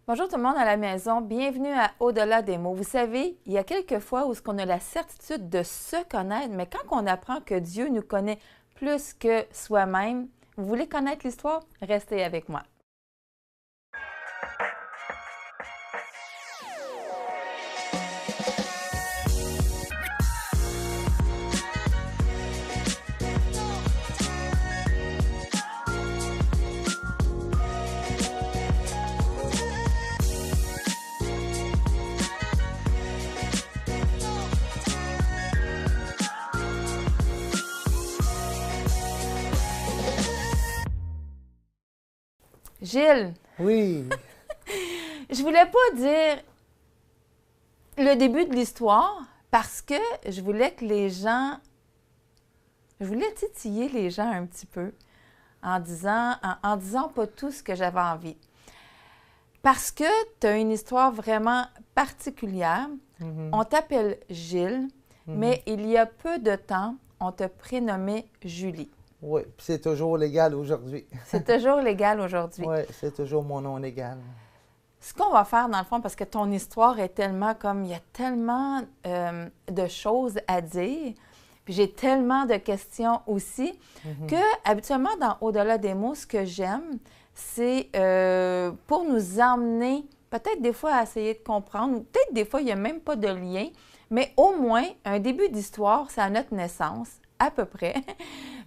Bonjour tout le monde à la maison, bienvenue à Au-delà des mots. Vous savez, il y a quelques fois où on a la certitude de se connaître, mais quand on apprend que Dieu nous connaît plus que soi-même, vous voulez connaître l'histoire? Restez avec moi. Gilles, Oui, je voulais pas dire le début de l'histoire parce que je voulais que je voulais titiller les gens un petit peu en disant pas tout ce que j'avais envie. Parce que tu as une histoire vraiment particulière. On t'appelle Gilles, mais il y a peu de temps, on t'a prénommé Julie. oui. Puis c'est toujours légal aujourd'hui. C'est toujours légal aujourd'hui. Oui, c'est toujours mon nom légal. Ce qu'on va faire, dans le fond, parce que ton histoire est tellement comme, il y a tellement de choses à dire, puis j'ai tellement de questions aussi, que habituellement, dans Au-delà des mots, ce que j'aime, c'est pour nous emmener, peut-être des fois à essayer de comprendre, ou peut-être des fois, il n'y a même pas de lien, mais au moins, un début d'histoire, c'est à notre naissance, à peu près,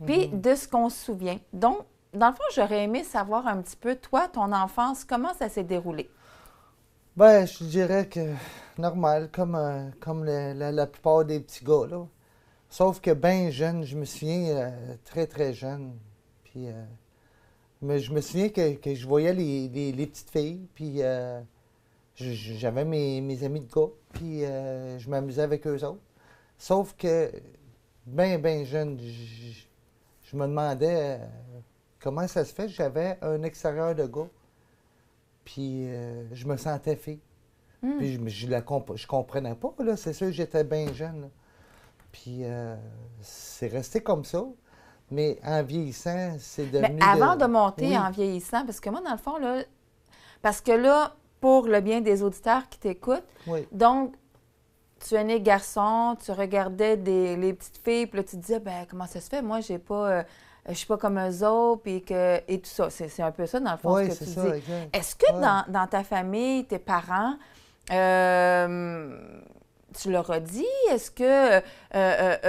puis de ce qu'on se souvient. Donc, dans le fond, j'aurais aimé savoir un petit peu, toi, ton enfance, comment ça s'est déroulé? Ben, je dirais que normal, comme la plupart des petits gars, là. Sauf que bien jeune, je me souviens très, très jeune. Puis, mais je me souviens que je voyais les petites filles, puis j'avais mes amis de gars, puis je m'amusais avec eux autres. Sauf que, bien jeune, je me demandais comment ça se fait que j'avais un extérieur de gars, puis je me sentais fille. Puis je comprenais pas, là. C'est sûr que j'étais bien jeune, là. Puis c'est resté comme ça. Mais en vieillissant, c'est Mais devenu avant de monter Oui, en vieillissant, parce que moi, dans le fond, là, parce que là, pour le bien des auditeurs qui t'écoutent, oui. donc, tu es né garçon, tu regardais les petites filles, puis là, tu te disais, ben comment ça se fait? Moi, j'ai pas, je suis pas comme eux autres, et tout ça. C'est un peu ça, dans le fond, Oui, ce que c'est tu ça, dis. exact. Est-ce que Ouais. dans ta famille, tes parents, euh, tu leur as dit? Est-ce que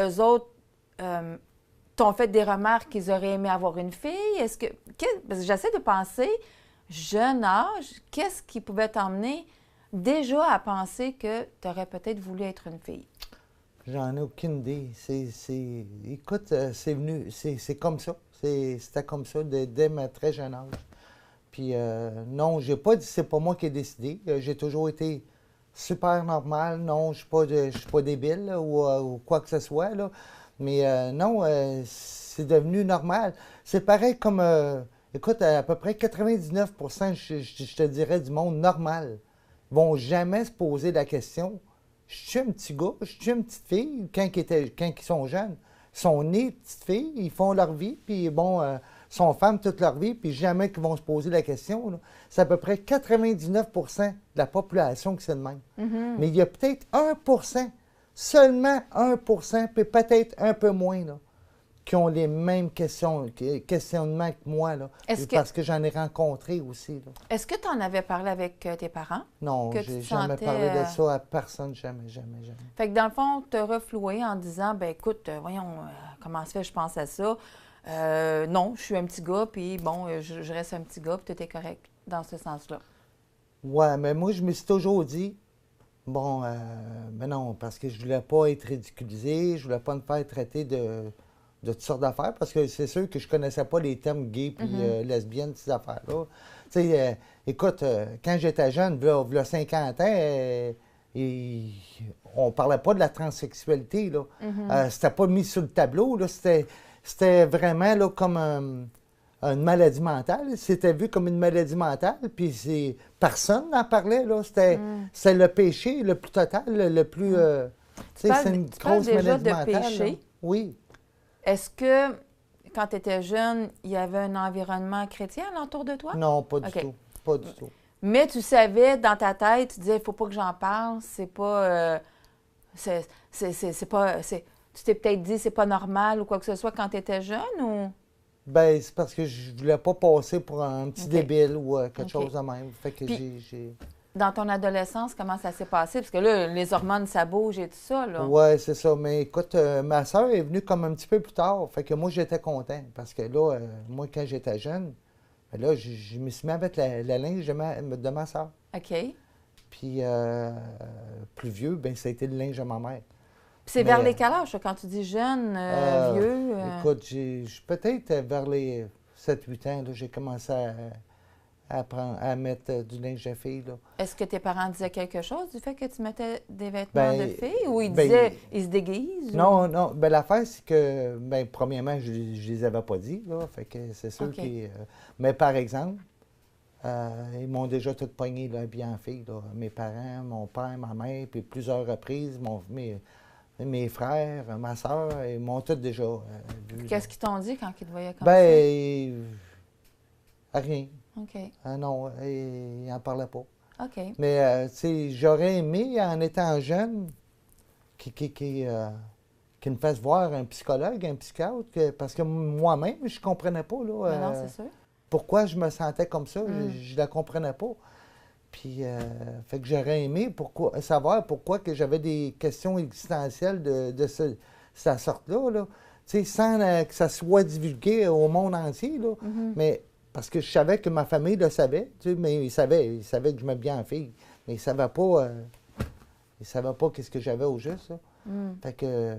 eux autres t'ont fait des remarques qu'ils auraient aimé avoir une fille? Parce que j'essaie de penser, jeune âge, qu'est-ce qui pouvait t'emmener déjà à penser que tu aurais peut-être voulu être une fille? J'en ai aucune idée. Écoute, c'est venu, c'est comme ça. C'était comme ça dès ma très jeune âge. Puis non, j'ai pas dit, c'est pas moi qui ai décidé. J'ai toujours été super normal. Non, je suis pas débile là, ou quoi que ce soit là. Mais non, c'est devenu normal. C'est pareil comme, écoute, à peu près 99%, je te dirais, du monde normal vont jamais se poser la question. Je suis un petit gars, je suis une petite fille, quand ils sont jeunes. Ils sont nés petites filles, ils font leur vie, puis bon, sont femmes toute leur vie, puis jamais qu'ils vont se poser la question, là. C'est à peu près 99% de la population qui c'est de même. Mais il y a peut-être 1%, seulement 1%, puis peut-être un peu moins, là, qui ont les mêmes questionnements que moi, là, parce que j'en ai rencontré aussi, là. Est-ce que tu en avais parlé avec tes parents? Non, Que tu j'ai te jamais sentais, parlé de ça à personne, jamais, jamais, jamais. Fait que dans le fond, te reflouer en disant, ben écoute, voyons, comment se fait, je pense à ça. Non, je suis un petit gars, puis bon, je reste un petit gars, puis tout est correct dans ce sens-là. Ouais, mais moi, je me suis toujours dit, bon, mais non, parce que je voulais pas être ridiculisé, je voulais pas me faire traiter de toutes sortes d'affaires, parce que c'est sûr que je connaissais pas les termes gay puis lesbienne, ces affaires-là. Tu sais, écoute, quand j'étais jeune, v'là 50 ans, on parlait pas de la transsexualité, là. C'était pas mis sur le tableau, là. C'était vraiment, là, comme une maladie mentale. C'était vu comme une maladie mentale, puis personne n'en parlait, là. C'était le péché le plus total, le plus... tu sais, c'est une Tu parles grosse déjà maladie de mentale, là. péché. Oui. Est-ce que, quand tu étais jeune, il y avait un environnement chrétien alentour de toi? Non, pas du OK. tout. Pas du tout. Mais tu savais, dans ta tête, tu disais, il faut pas que j'en parle, c'est pas... c'est pas... Tu t'es peut-être dit, c'est pas normal ou quoi que ce soit quand tu étais jeune ou... Ben, c'est parce que je voulais pas passer pour un petit OK. débile ou quelque OK. chose de même. Fait que Puis- j'ai... Dans ton adolescence, comment ça s'est passé? Parce que là, les hormones, ça bouge et tout ça, là. Ouais, c'est ça. Mais écoute, ma soeur est venue comme un petit peu plus tard. Fait que moi, j'étais content. Parce que là, moi, quand j'étais jeune, ben là, je me suis mis avec la linge de ma soeur. OK. Puis Puis, plus vieux, ben ça a été le linge de ma mère. c'est Mais, vers les quel âge, ça, quand tu dis jeune, vieux? Écoute, peut-être vers les 7-8 ans, là, j'ai commencé à mettre du linge de fille. Là. Est-ce que tes parents disaient quelque chose du fait que tu mettais des vêtements Ben, de fille? Ou ils ben, disaient, ils se déguisent? Non, non. Ben, l'affaire, c'est que, ben, premièrement, je les avais pas dit, là. Fait que c'est sûr OK. mais par exemple, ils m'ont déjà tout pogné, là, habillé en fille, là. Mes parents, mon père, ma mère, puis plusieurs reprises, mes frères, ma soeur, ils m'ont tous déjà vu. Qu'est-ce qu'ils t'ont dit quand ils te voyaient comme Ben, rien. ça? OK. Ah non, ils n'en parlaient pas. OK. Mais, tu sais, j'aurais aimé, en étant jeune, qu'il me fasse voir un psychologue, un psychiatre, parce que moi-même, je comprenais pas, là, Mais non, c'est sûr. pourquoi je me sentais comme ça. Mm. Je la comprenais pas. Puis, fait que j'aurais aimé savoir pourquoi que j'avais des questions existentielles de cette sorte-là, là. Tu sais, sans que ça soit divulgué au monde entier, là. Mhm. Mais parce que je savais que ma famille le savait, tu sais, mais ils savaient que je me bien en fille. Mais ils ne savaient pas, qu'est-ce que j'avais au juste, là. Mm. Fait que,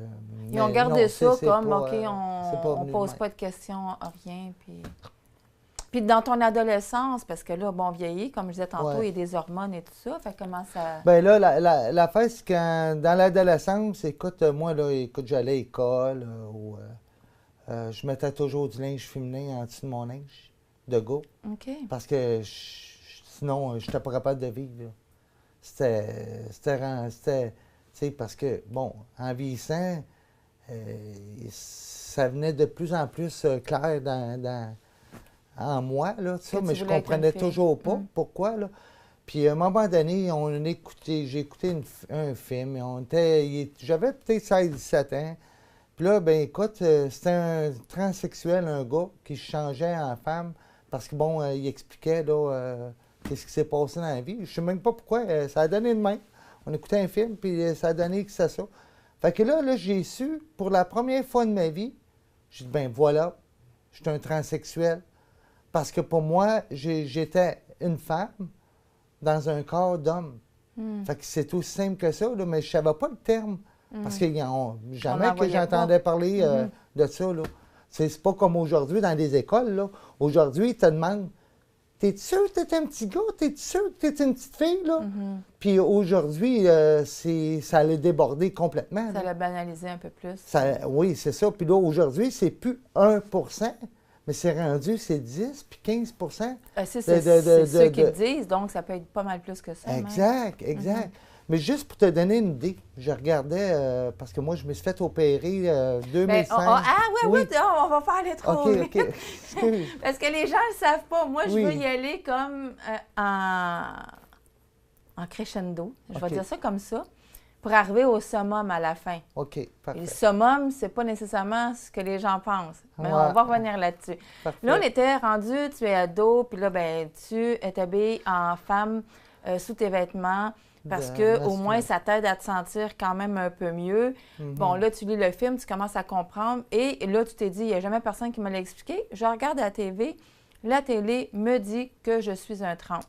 Ils ont mais gardé non, ça c'est comme, pas, OK, c'est pas on venu pose de pas même. de questions, rien. Puis dans ton adolescence, parce que là, bon, vieilli, comme je disais tantôt, Ouais. il y a des hormones et tout ça. Fait que comment ça... Ben là, l'affaire, c'est que dans l'adolescence, écoute, moi, là, écoute, j'allais à l'école, je mettais toujours du linge féminin en dessous de mon linge de gars, OK. parce que sinon, je n'étais pas capable de vivre, là. Tu sais, parce que, bon, en vieillissant, ça venait de plus en plus clair en moi, là, tout ça, tu mais je voulais être une comprenais fille. toujours pas Mm. pourquoi, là. Puis à un moment donné, j'ai écouté un film, j'avais peut-être 16-17 ans. Puis là, ben écoute, c'était un transsexuel, un gars qui se changeait en femme parce que, bon, il expliquait, là, qu'est-ce qui s'est passé dans la vie. Je sais même pas pourquoi, ça a donné de même. On écoutait un film, puis ça a donné que c'est ça. Fait que là, j'ai su, pour la première fois de ma vie, j'ai dit, ben voilà, je suis un transsexuel. Parce que pour moi, j'étais une femme dans un corps d'homme. Mm. Fait que c'est aussi simple que ça, là, mais je savais pas le terme. Parce que jamais n'en que voyait j'entendais parler de ça, là. C'est pas comme aujourd'hui dans les écoles, là. Aujourd'hui, ils te demandent, t'es-tu sûr que t'es un petit gars? T'es-tu sûr que t'es une petite fille, là? Mhm. Puis aujourd'hui, ça allait déborder complètement, Ça là. l'a banalisé un peu plus. Oui, c'est ça. Puis là, aujourd'hui, c'est plus 1 mais c'est rendu, c'est 10 puis 15 C'est de- ceux de- qui le disent, donc ça peut être pas mal plus que ça. même. Exact, exact. Mais juste pour te donner une idée, je regardais, parce que moi, je me suis fait opérer Ben, 2005. oui, on va pas aller trop OK, vite. OK. Excuse. Parce que les gens ne le savent pas. Moi, je Oui. veux y aller comme en crescendo. Je vais OK. dire ça comme ça. Pour arriver au summum à la fin. OK, Et le parfait. summum, c'est pas nécessairement ce que les gens pensent. Mais Ouais. on va revenir là-dessus. Parfait. Là, on était rendu, tu es ado, puis là, ben, tu es habillée en femme sous tes vêtements parce De que au masculin. moins, ça t'aide à te sentir quand même un peu mieux. Mhm. Bon, là, tu lis le film, tu commences à comprendre et là, tu t'es dit, il n'y a jamais personne qui me l'a expliqué. Je regarde la télé me dit que je suis un trans.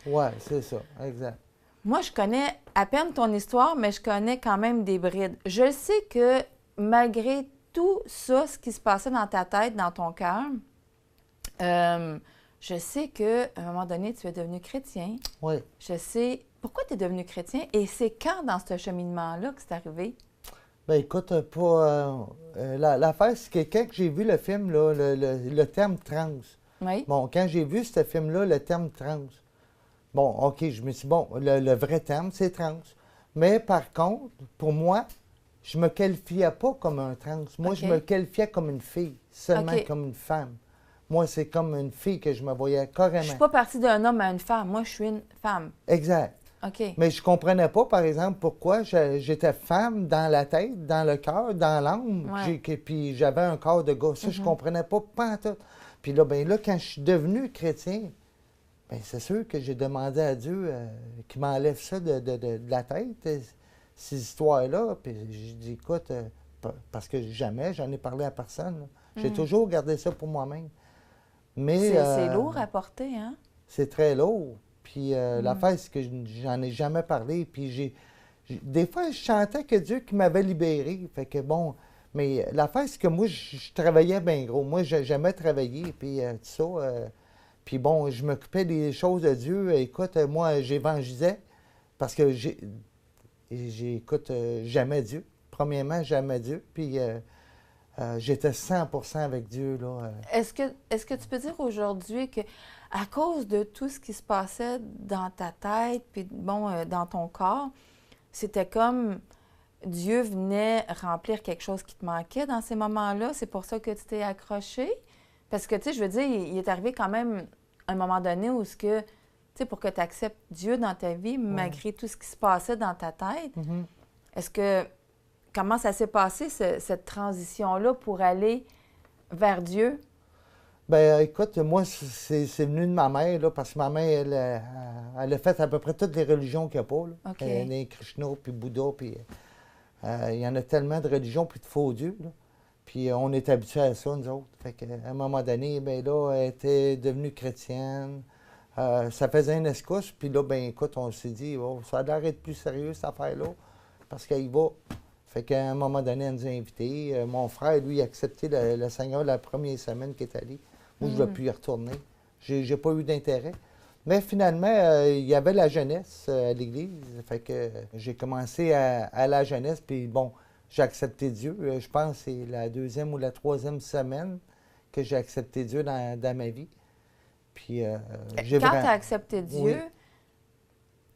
Ouais, c'est ça, exact. Moi, je connais à peine ton histoire, mais je connais quand même des brides. Je sais que malgré tout ça, ce qui se passait dans ta tête, dans ton cœur, je sais qu'à un moment donné, tu es devenu chrétien. Oui. Je sais pourquoi tu es devenu chrétien et c'est quand dans ce cheminement-là que c'est arrivé? Ben écoute, l'affaire, c'est que quand j'ai vu le film, là, le terme trans, Oui. bon, quand j'ai vu ce film-là, le terme trans, bon, OK, je me suis dit, bon, le vrai terme, c'est trans. Mais par contre, pour moi, je me qualifiais pas comme un trans. Moi, OK. je me qualifiais comme une fille, seulement OK. comme une femme. Moi, c'est comme une fille que je me voyais Je carrément. suis pas partie d'un homme à une femme. Moi, je suis une femme. Exact. OK. Mais je comprenais pas, par exemple, pourquoi j'étais femme dans la tête, dans le cœur, dans l'âme, Ouais. puis j'avais un corps de gars. Ça, je comprenais pas pantoute. Puis là, ben là, quand je suis devenu chrétien, ben c'est sûr que j'ai demandé à Dieu qu'il m'enlève ça de la tête, ces histoires-là. Puis j'ai dit, écoute, parce que jamais j'en ai parlé à personne, là. J'ai toujours gardé ça pour moi-même. Mais C'est lourd à porter, hein? c'est très lourd. Puis l'affaire, c'est que j'en ai jamais parlé. Puis des fois, je sentais que Dieu qui m'avait libéré. Fait que bon, mais l'affaire, c'est que moi, je travaillais bien gros. Moi, j'aimais travailler, puis tout ça. Puis bon, je m'occupais des choses de Dieu. Écoute, moi, j'évangélisais parce que écoute, j'aimais Dieu. Premièrement, j'aimais Dieu. Puis j'étais 100% avec Dieu, là. Est-ce que tu peux dire aujourd'hui que à cause de tout ce qui se passait dans ta tête, puis bon, dans ton corps, c'était comme Dieu venait remplir quelque chose qui te manquait dans ces moments-là? C'est pour ça que tu t'es accroché? Parce que, tu sais, je veux dire, il est arrivé quand même un moment donné où ce que, tu sais, pour que tu acceptes Dieu dans ta vie, malgré tout ce qui se passait dans ta tête, Mhm. est-ce que, comment ça s'est passé, cette transition-là, pour aller vers Dieu? Ben écoute, moi, c'est venu de ma mère, là, parce que ma mère, elle a fait à peu près toutes les religions qu'il n'y a pas, là. OK. Elle est Krishna, puis Bouddha, puis il y en a tellement de religions, puis de faux dieux, là. Puis on est habitués à ça, nous autres. Fait qu'à un moment donné, ben là, elle était devenue chrétienne. Ça faisait une escousse, puis là, ben écoute, on s'est dit, oh, ça a l'air d'être plus sérieux, cette affaire-là, parce qu'il va. Fait qu'à un moment donné, elle nous a invités. Mon frère, lui, a accepté le Seigneur la première semaine qu'il est allé. Moi, je ne vais plus y retourner. J'ai pas eu d'intérêt. Mais finalement, il y avait la jeunesse à l'église. Fait que j'ai commencé à la jeunesse, puis bon, j'ai accepté Dieu. Je pense que c'est la deuxième ou la troisième semaine que j'ai accepté Dieu dans ma vie. Puis j'ai Quand tu vraiment... as accepté Dieu, Oui.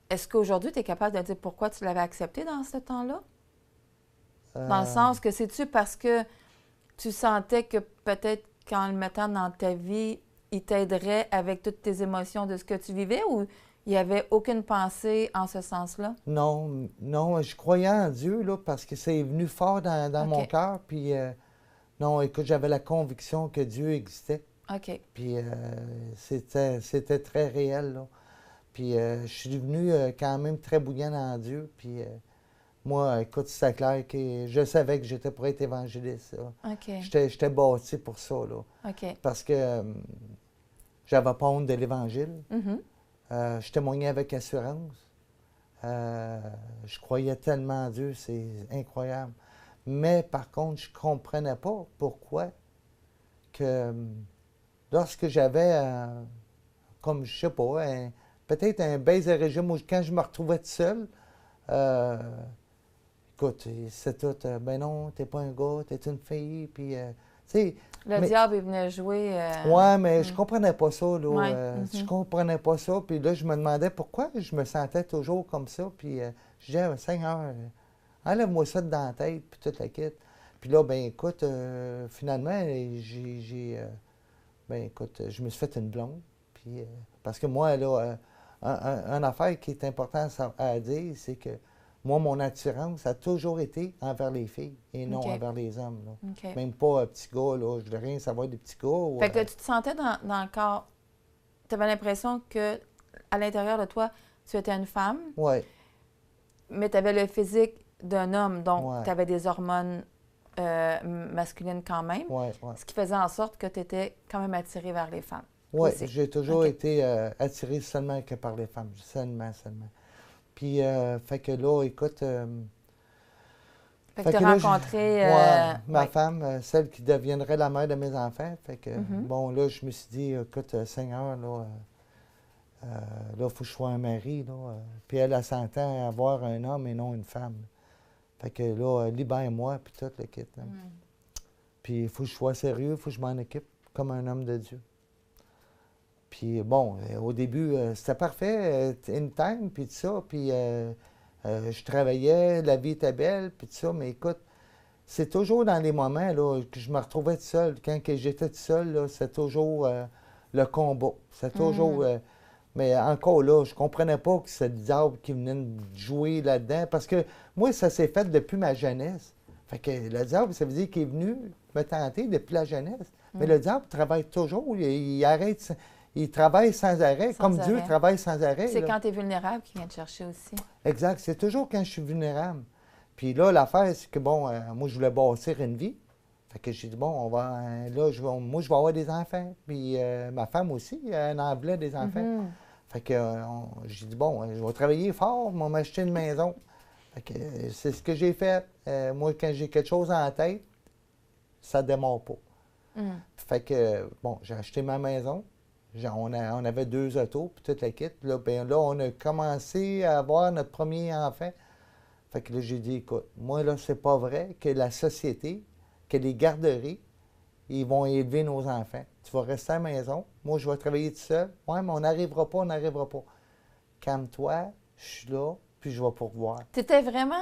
est-ce qu'aujourd'hui, tu es capable de dire pourquoi tu l'avais accepté dans ce temps-là? Dans Euh, le sens que c'est-tu parce que tu sentais que peut-être qu'en le mettant dans ta vie, il t'aiderait avec toutes tes émotions de ce que tu vivais, ou il n'y avait aucune pensée en ce sens-là? Non, non, je croyais en Dieu, là, parce que c'est venu fort dans mon OK. cœur. Puis non, écoute, j'avais la conviction que Dieu existait. OK. Puis c'était très réel, là. Puis je suis devenu quand même très bouillant en Dieu. Puis moi, écoute, c'était clair que je savais que j'étais pour être évangéliste, là. OK. J'étais bâti pour ça, là. OK. Parce que j'avais pas honte de l'Évangile. Mhm. Je témoignais avec assurance. Je croyais tellement en Dieu, c'est incroyable. Mais par contre, je ne comprenais pas pourquoi que lorsque j'avais, comme je sais pas, peut-être un baisse de régime où quand je me retrouvais tout seul, euh, écoute, c'est tout, ben non, t'es pas un gars, t'es une fille, puis, tu sais, Le mais- diable est venu jouer. ouais, mais je comprenais pas ça, là. Ouais, Je mhm. comprenais pas ça. Puis là, je me demandais pourquoi je me sentais toujours comme ça. Puis je disais, ah, Seigneur, enlève-moi ça de dans la tête, puis toute la quitte. Puis là, ben écoute, finalement, ben écoute, je me suis fait une blonde. Puis, parce que moi, là, une affaire qui est importante à dire, c'est que moi, mon attirance a toujours été envers les filles et non OK. envers les hommes, là. OK. Même pas un petit gars, là. Je voulais rien savoir des petits gars. Ou, Fait que tu te sentais dans le corps, tu avais l'impression que à l'intérieur de toi, tu étais une femme, ouais, mais tu avais le physique d'un homme, donc Ouais. tu avais des hormones masculines quand même, ouais, ouais. ce qui faisait en sorte que tu étais quand même attiré vers les femmes. Ouais, aussi. j'ai toujours OK. été attiré seulement que par les femmes. Seulement, seulement. Puis, fait que là, écoute. Fait que tu que as là, rencontré. ouais, ma ouais. femme, celle qui deviendrait la mère de mes enfants. Fait que, Mhm. bon, là, je me suis dit, écoute, Seigneur, là, il faut que je sois un mari, là. Puis elle s'entend avoir un homme et non une femme. Fait que là, libère-moi, puis tout le kit, là. Mm. Puis il faut que je sois sérieux, il faut que je m'en occupe comme un homme de Dieu. Puis bon, au début, c'était parfait, in time, puis tout ça. Puis je travaillais, la vie était belle, puis tout ça. Mais écoute, c'est toujours dans les moments là, que je me retrouvais tout seul. Quand que j'étais tout seul, là, c'est toujours le combat. C'est toujours. Mais encore là, je comprenais pas que c'est le diable qui venait me jouer là-dedans. Parce que moi, ça s'est fait depuis ma jeunesse. Fait que le diable, ça veut dire qu'il est venu me tenter depuis la jeunesse. Mais le diable travaille toujours. Il arrête. Il travaille sans arrêt, comme Dieu travaille sans arrêt. C'est quand tu es vulnérable qu'il vient te chercher aussi. Exact. C'est toujours quand je suis vulnérable. Puis là, l'affaire, c'est que, bon, moi, je voulais bâtir une vie. Fait que j'ai dit, bon, on va, là, moi, je vais avoir des enfants. Puis ma femme aussi, elle en voulait des enfants. Fait que j'ai dit, bon, je vais travailler fort, je vais m'acheter une maison. Fait que c'est ce que j'ai fait. Moi, quand j'ai quelque chose en tête, ça ne démarre pas. Fait que, bon, j'ai acheté ma maison. On avait 2 autos, puis toute la kit. Puis là, ben, là, on a commencé à avoir notre premier enfant. Fait que là, j'ai dit, écoute, moi, là, c'est pas vrai que la société, que les garderies, ils vont élever nos enfants. Tu vas rester à la maison. Moi, je vais travailler tout seul. Ouais, mais on n'arrivera pas, on n'arrivera pas. Calme-toi, je suis là, puis je vais pourvoir. T'étais vraiment...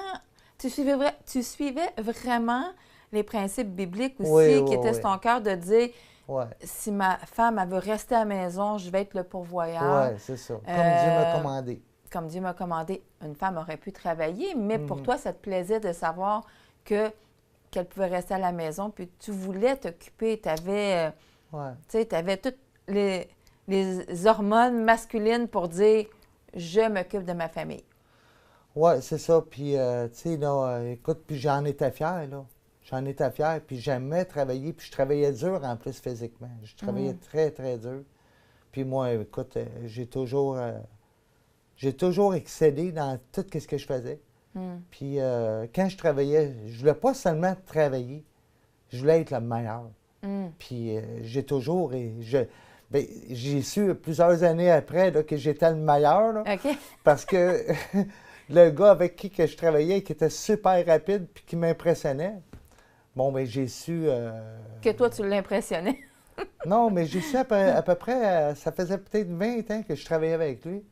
Tu suivais vraiment les principes bibliques aussi, Oui, qui étaient sur ton cœur de dire, ouais. si ma femme, elle veut rester à la maison, je vais être le pourvoyeur. Oui, c'est ça. Comme Dieu m'a commandé. Comme Dieu m'a commandé. Une femme aurait pu travailler, mais pour toi, ça te plaisait de savoir qu'elle pouvait rester à la maison, puis tu voulais t'occuper. Tu avais, toutes les hormones masculines pour dire « je m'occupe de ma famille ». Oui, c'est ça. Puis, tu sais, là, écoute, puis j'en étais fier, là. J'en étais fier, puis j'aimais travailler, puis je travaillais dur en plus physiquement. Je travaillais très, très dur. Puis moi, écoute, j'ai toujours excellé dans tout ce que je faisais. Puis quand je travaillais, je voulais pas seulement travailler, je voulais être le meilleur. Puis j'ai toujours... j'ai su plusieurs années après là, que j'étais le meilleur, là, parce que le gars avec qui que je travaillais, qui était super rapide puis qui m'impressionnait, bon, bien, j'ai su... Que toi, tu l'impressionnais. Non, mais j'ai su à peu près, ça faisait peut-être 20 ans que je travaillais avec lui,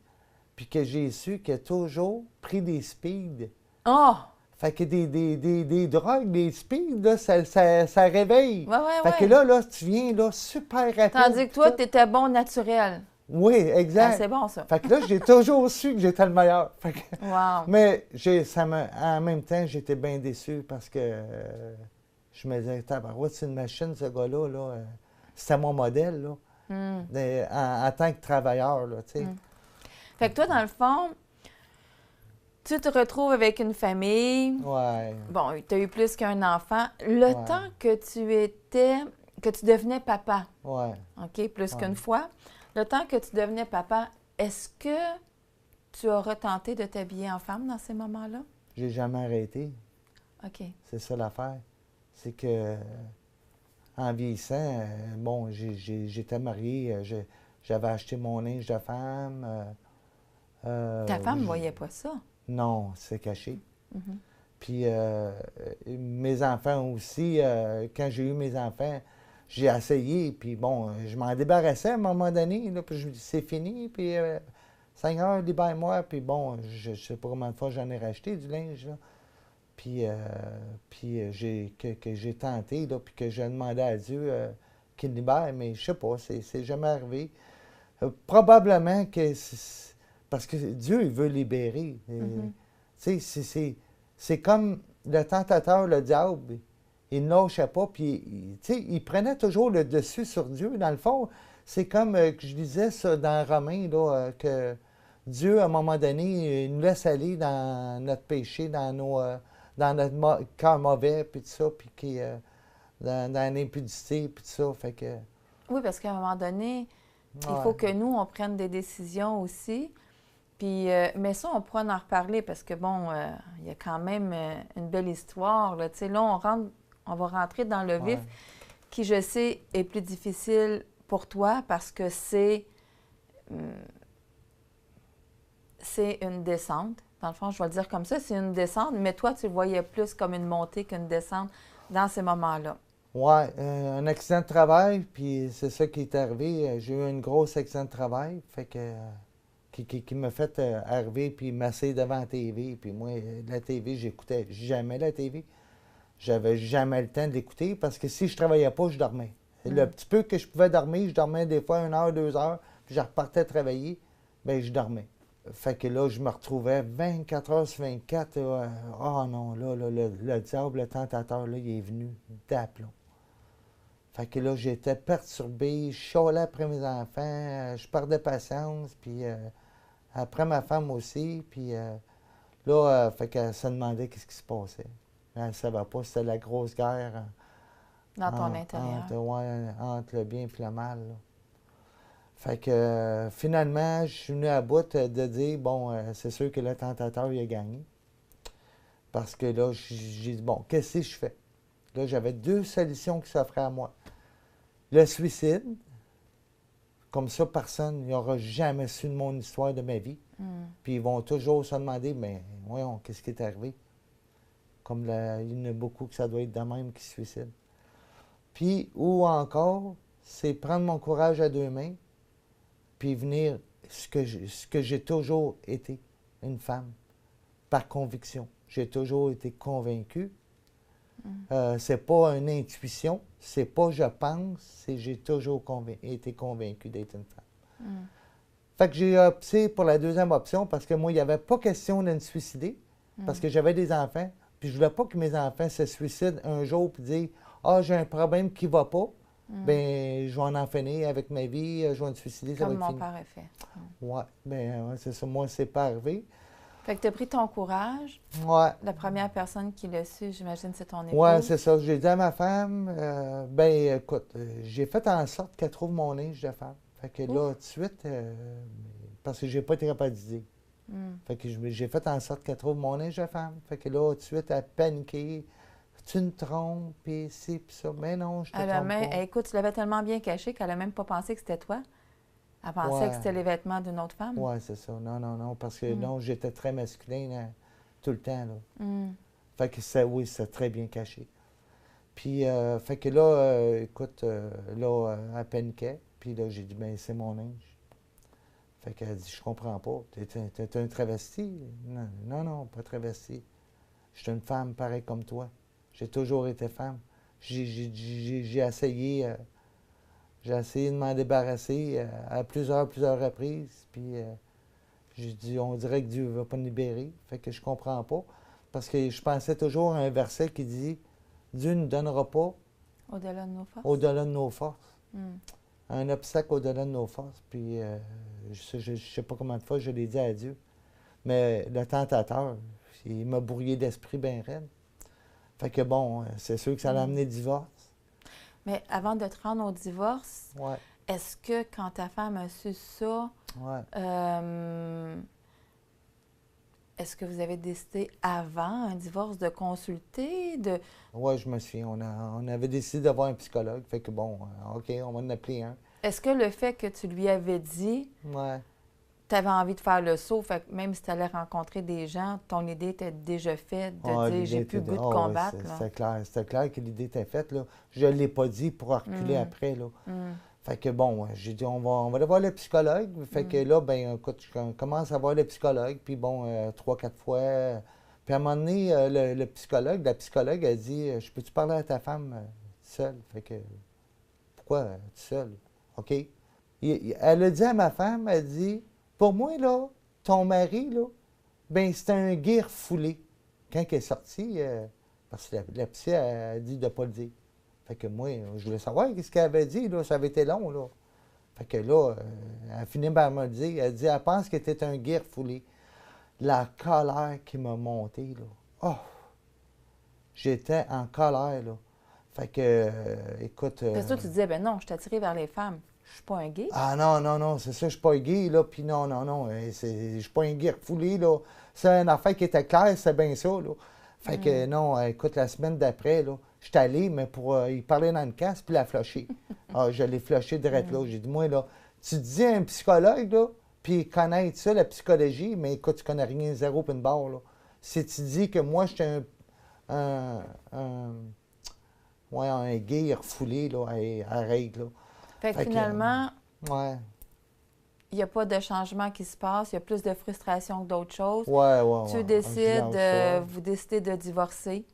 puis que j'ai su qu'il a toujours pris des speeds. Oh! Fait que des drogues, des speeds, là, ça réveille. Ouais, fait que là, tu viens là, super rapide. Tandis que toi, tu étais bon naturel. Oui, exact. Ah, c'est bon, ça. Fait que là, j'ai toujours su que j'étais le meilleur. Fait que, wow! Mais en même temps, j'étais bien déçu parce que je me disais, tabarouette, c'est une machine, ce gars-là. Là, c'était mon modèle, là, en tant que travailleur, là, tu sais. Fait que toi, dans le fond, tu te retrouves avec une famille. Ouais. Bon, tu as eu plus qu'un enfant. Le temps que tu devenais papa, OK, plus qu'une fois, le temps que tu devenais papa, est-ce que tu as retenté de t'habiller en femme dans ces moments-là? J'ai jamais arrêté. OK. C'est ça l'affaire. C'est que, en vieillissant, bon, j'étais marié, j'avais acheté mon linge de femme. Ta femme ne voyait pas ça? Non, c'est caché. Puis mes enfants aussi, quand j'ai eu mes enfants, j'ai essayé, puis bon, je m'en débarrassais à un moment donné, là, puis je me dis, c'est fini, puis Seigneur, libère-moi, puis bon, je sais pas combien de fois j'en ai racheté du linge, là. Puis j'ai tenté, là, puis que j'ai demandé à Dieu qu'il libère, mais je sais pas, c'est jamais arrivé. Probablement que... Parce que Dieu, il veut libérer. Tu sais, c'est comme le tentateur, le diable, il ne lâchait pas, puis il prenait toujours le dessus sur Dieu. Dans le fond, c'est comme que je disais ça dans Romains, là, que Dieu, à un moment donné, il nous laisse aller dans notre péché, dans notre cœur mauvais, puis tout ça, puis dans l'impudicité, puis tout ça. Fait que... Oui, parce qu'à un moment donné, il faut que nous, on prenne des décisions aussi. Puis, mais ça, on pourra en reparler parce que, bon, il y a quand même une belle histoire. Là, on va rentrer dans le vif qui, je sais, est plus difficile pour toi parce que c'est une descente. Dans le fond, je vais le dire comme ça, c'est une descente, mais toi, tu le voyais plus comme une montée qu'une descente dans ces moments-là. Oui, un accident de travail, puis c'est ça qui est arrivé. J'ai eu un gros accident de travail, fait que... Qui m'a fait arriver puis m'asseoir devant la TV. Puis moi, la TV, j'écoutais jamais la TV. j'avais jamais le temps de l'écouter parce que si je travaillais pas, je dormais. Le petit peu que je pouvais dormir, je dormais des fois 1 heure, 2 heures, puis je repartais travailler, bien, je dormais. Fait que là, je me retrouvais 24 heures sur 24. Oh non, le diable, le tentateur, là, il est venu d'aplomb. Fait que là, j'étais perturbé, je chialais après mes enfants, je perdais patience, puis après ma femme aussi, puis là, fait qu'elle se demandait qu'est-ce qui se passait. Elle ne savait pas, c'était la grosse guerre Dans ton intérieur. entre le bien et le mal, là. Fait que finalement, je suis venu à bout de dire, bon, c'est sûr que le tentateur, il a gagné. Parce que là, j'ai dit, bon, qu'est-ce que je fais? Là, j'avais 2 solutions qui s'offraient à moi. Le suicide, comme ça, personne n'aura jamais su de mon histoire de ma vie. Puis ils vont toujours se demander, mais voyons, qu'est-ce qui est arrivé? Comme il y en a beaucoup que ça doit être de même qui se suicident. Puis, ou encore, c'est prendre mon courage à 2 mains, puis venir ce que j'ai toujours été, une femme, par conviction. J'ai toujours été convaincue. C'est pas une intuition, c'est pas je pense, c'est j'ai toujours été convaincue d'être une femme. Fait que j'ai opté pour la 2e option parce que moi, il n'y avait pas question de me suicider parce que j'avais des enfants. Puis je voulais pas que mes enfants se suicident un jour et disent « Ah, j'ai un problème qui va pas. Ben, je vais en finir avec ma vie, je vais me suicider, ça va Comme être mon fini. » père a fait. Ouais, ben c'est ça. Moi, c'est pas arrivé. Fait que tu as pris ton courage. Ouais. La première personne qui l'a su, j'imagine, c'est ton épouse. Oui, c'est ça. J'ai dit à ma femme, ben écoute, j'ai fait en sorte qu'elle trouve mon linge de femme. Fait que là, tout de suite, parce que j'ai pas été capable de dire. Fait que j'ai fait en sorte qu'elle trouve mon linge de femme. Fait que là, tout de suite, elle a paniqué. Tu me trompes, puis ci, puis ça. Mais non, je te trompe pas. Écoute, tu l'avais tellement bien caché qu'elle n'a même pas pensé que c'était toi. Elle pensait que c'était les vêtements d'une autre femme. Oui, c'est ça. Non, parce que non, j'étais très masculin tout le temps, là. Fait que ça, oui, c'est très bien caché. Puis, fait que là, écoute, là, elle paniquait. Puis là, j'ai dit, ben c'est mon linge. Fait qu'elle a dit, je comprends pas. T'es un travesti? Non, pas travesti. Je suis une femme pareille comme toi. J'ai toujours été femme. J'ai essayé de m'en débarrasser à plusieurs reprises. Puis, j'ai dit, on dirait que Dieu ne va pas me libérer. Fait que je comprends pas. Parce que je pensais toujours à un verset qui dit, Dieu ne donnera pas au-delà de nos forces. Au-delà de nos forces. Un obstacle au-delà de nos forces. Puis, je ne sais pas combien de fois je l'ai dit à Dieu. Mais le tentateur, il m'a brouillé d'esprit bien raide. Fait que bon, c'est sûr que ça l'a amené le divorce. Mais avant de te rendre au divorce, Ouais. est-ce que quand ta femme a su ça, est-ce que vous avez décidé avant un divorce de consulter? Oui, je me souviens. On avait décidé d'avoir un psychologue. Fait que bon, OK, on va en appeler un. Est-ce que le fait que tu lui avais dit, Ouais. tu avais envie de faire le saut, fait que même si tu allais rencontrer des gens, ton idée était déjà faite de dire j'ai plus le goût de combattre? C'était clair que l'idée était faite. Là. Je ne l'ai pas dit pour reculer après. Là. Fait que bon, j'ai dit on va aller voir le psychologue. Fait que là, ben écoute, je commence à voir le psychologue, puis bon, 3-4 fois. Puis à un moment donné, la psychologue a dit je peux-tu parler à ta femme seule? Fait que pourquoi seule? OK. Elle a dit à ma femme, elle dit pour moi, là, ton mari, là, ben c'était un gué refoulé. Quand elle est sortie, parce que la psy a dit de ne pas le dire. Fait que moi, je voulais savoir ce qu'elle avait dit, là. Ça avait été long, là. Fait que là, elle a fini par me le dire. Elle dit, elle pense que t'es un gué refoulé. La colère qui m'a monté, là. Oh! J'étais en colère, là. Fait que, écoute... Parce que toi, tu disais, ben non, je suis attirée vers les femmes. Je suis pas un gay. Ah non, c'est ça, je suis pas un gay, là. Puis non, je suis pas un gay refoulé, là. C'est une affaire qui était claire, c'est bien ça, là. Fait que non, écoute, la semaine d'après, là, je suis allé, mais pour y parler dans le casque, puis la flusher. Je l'ai flushé direct là. J'ai dit, moi, là, tu dis à un psychologue, là, puis connaître ça, la psychologie, mais écoute, tu connais rien, zéro puis une barre, là. Si tu dis que moi, j'étais un gay refoulé, là, à règle, là. Fait que finalement, ouais. Il n'y a pas de changement qui se passe, il y a plus de frustration que d'autres choses. Ouais. Vous décidez de divorcer.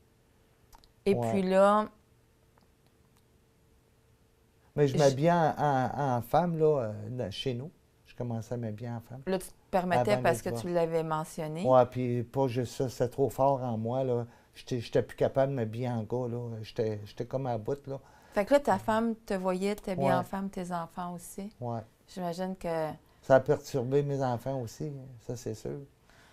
Et Ouais. puis là, Mais je je- m'habillais en femme, là, chez nous. Je commençais à m'habiller en femme. là, tu te permettais Avant le parce que divorce. tu l'avais mentionné. Ouais, puis pas juste ça, c'était trop fort en moi, là. J'étais plus capable de m'habiller en gars, là. J'étais comme à bout, là. Fait que là, ta femme te voyait t'habiller Ouais. en femme, tes enfants aussi. Ouais. J'imagine que... Ça a perturbé mes enfants aussi, ça c'est sûr.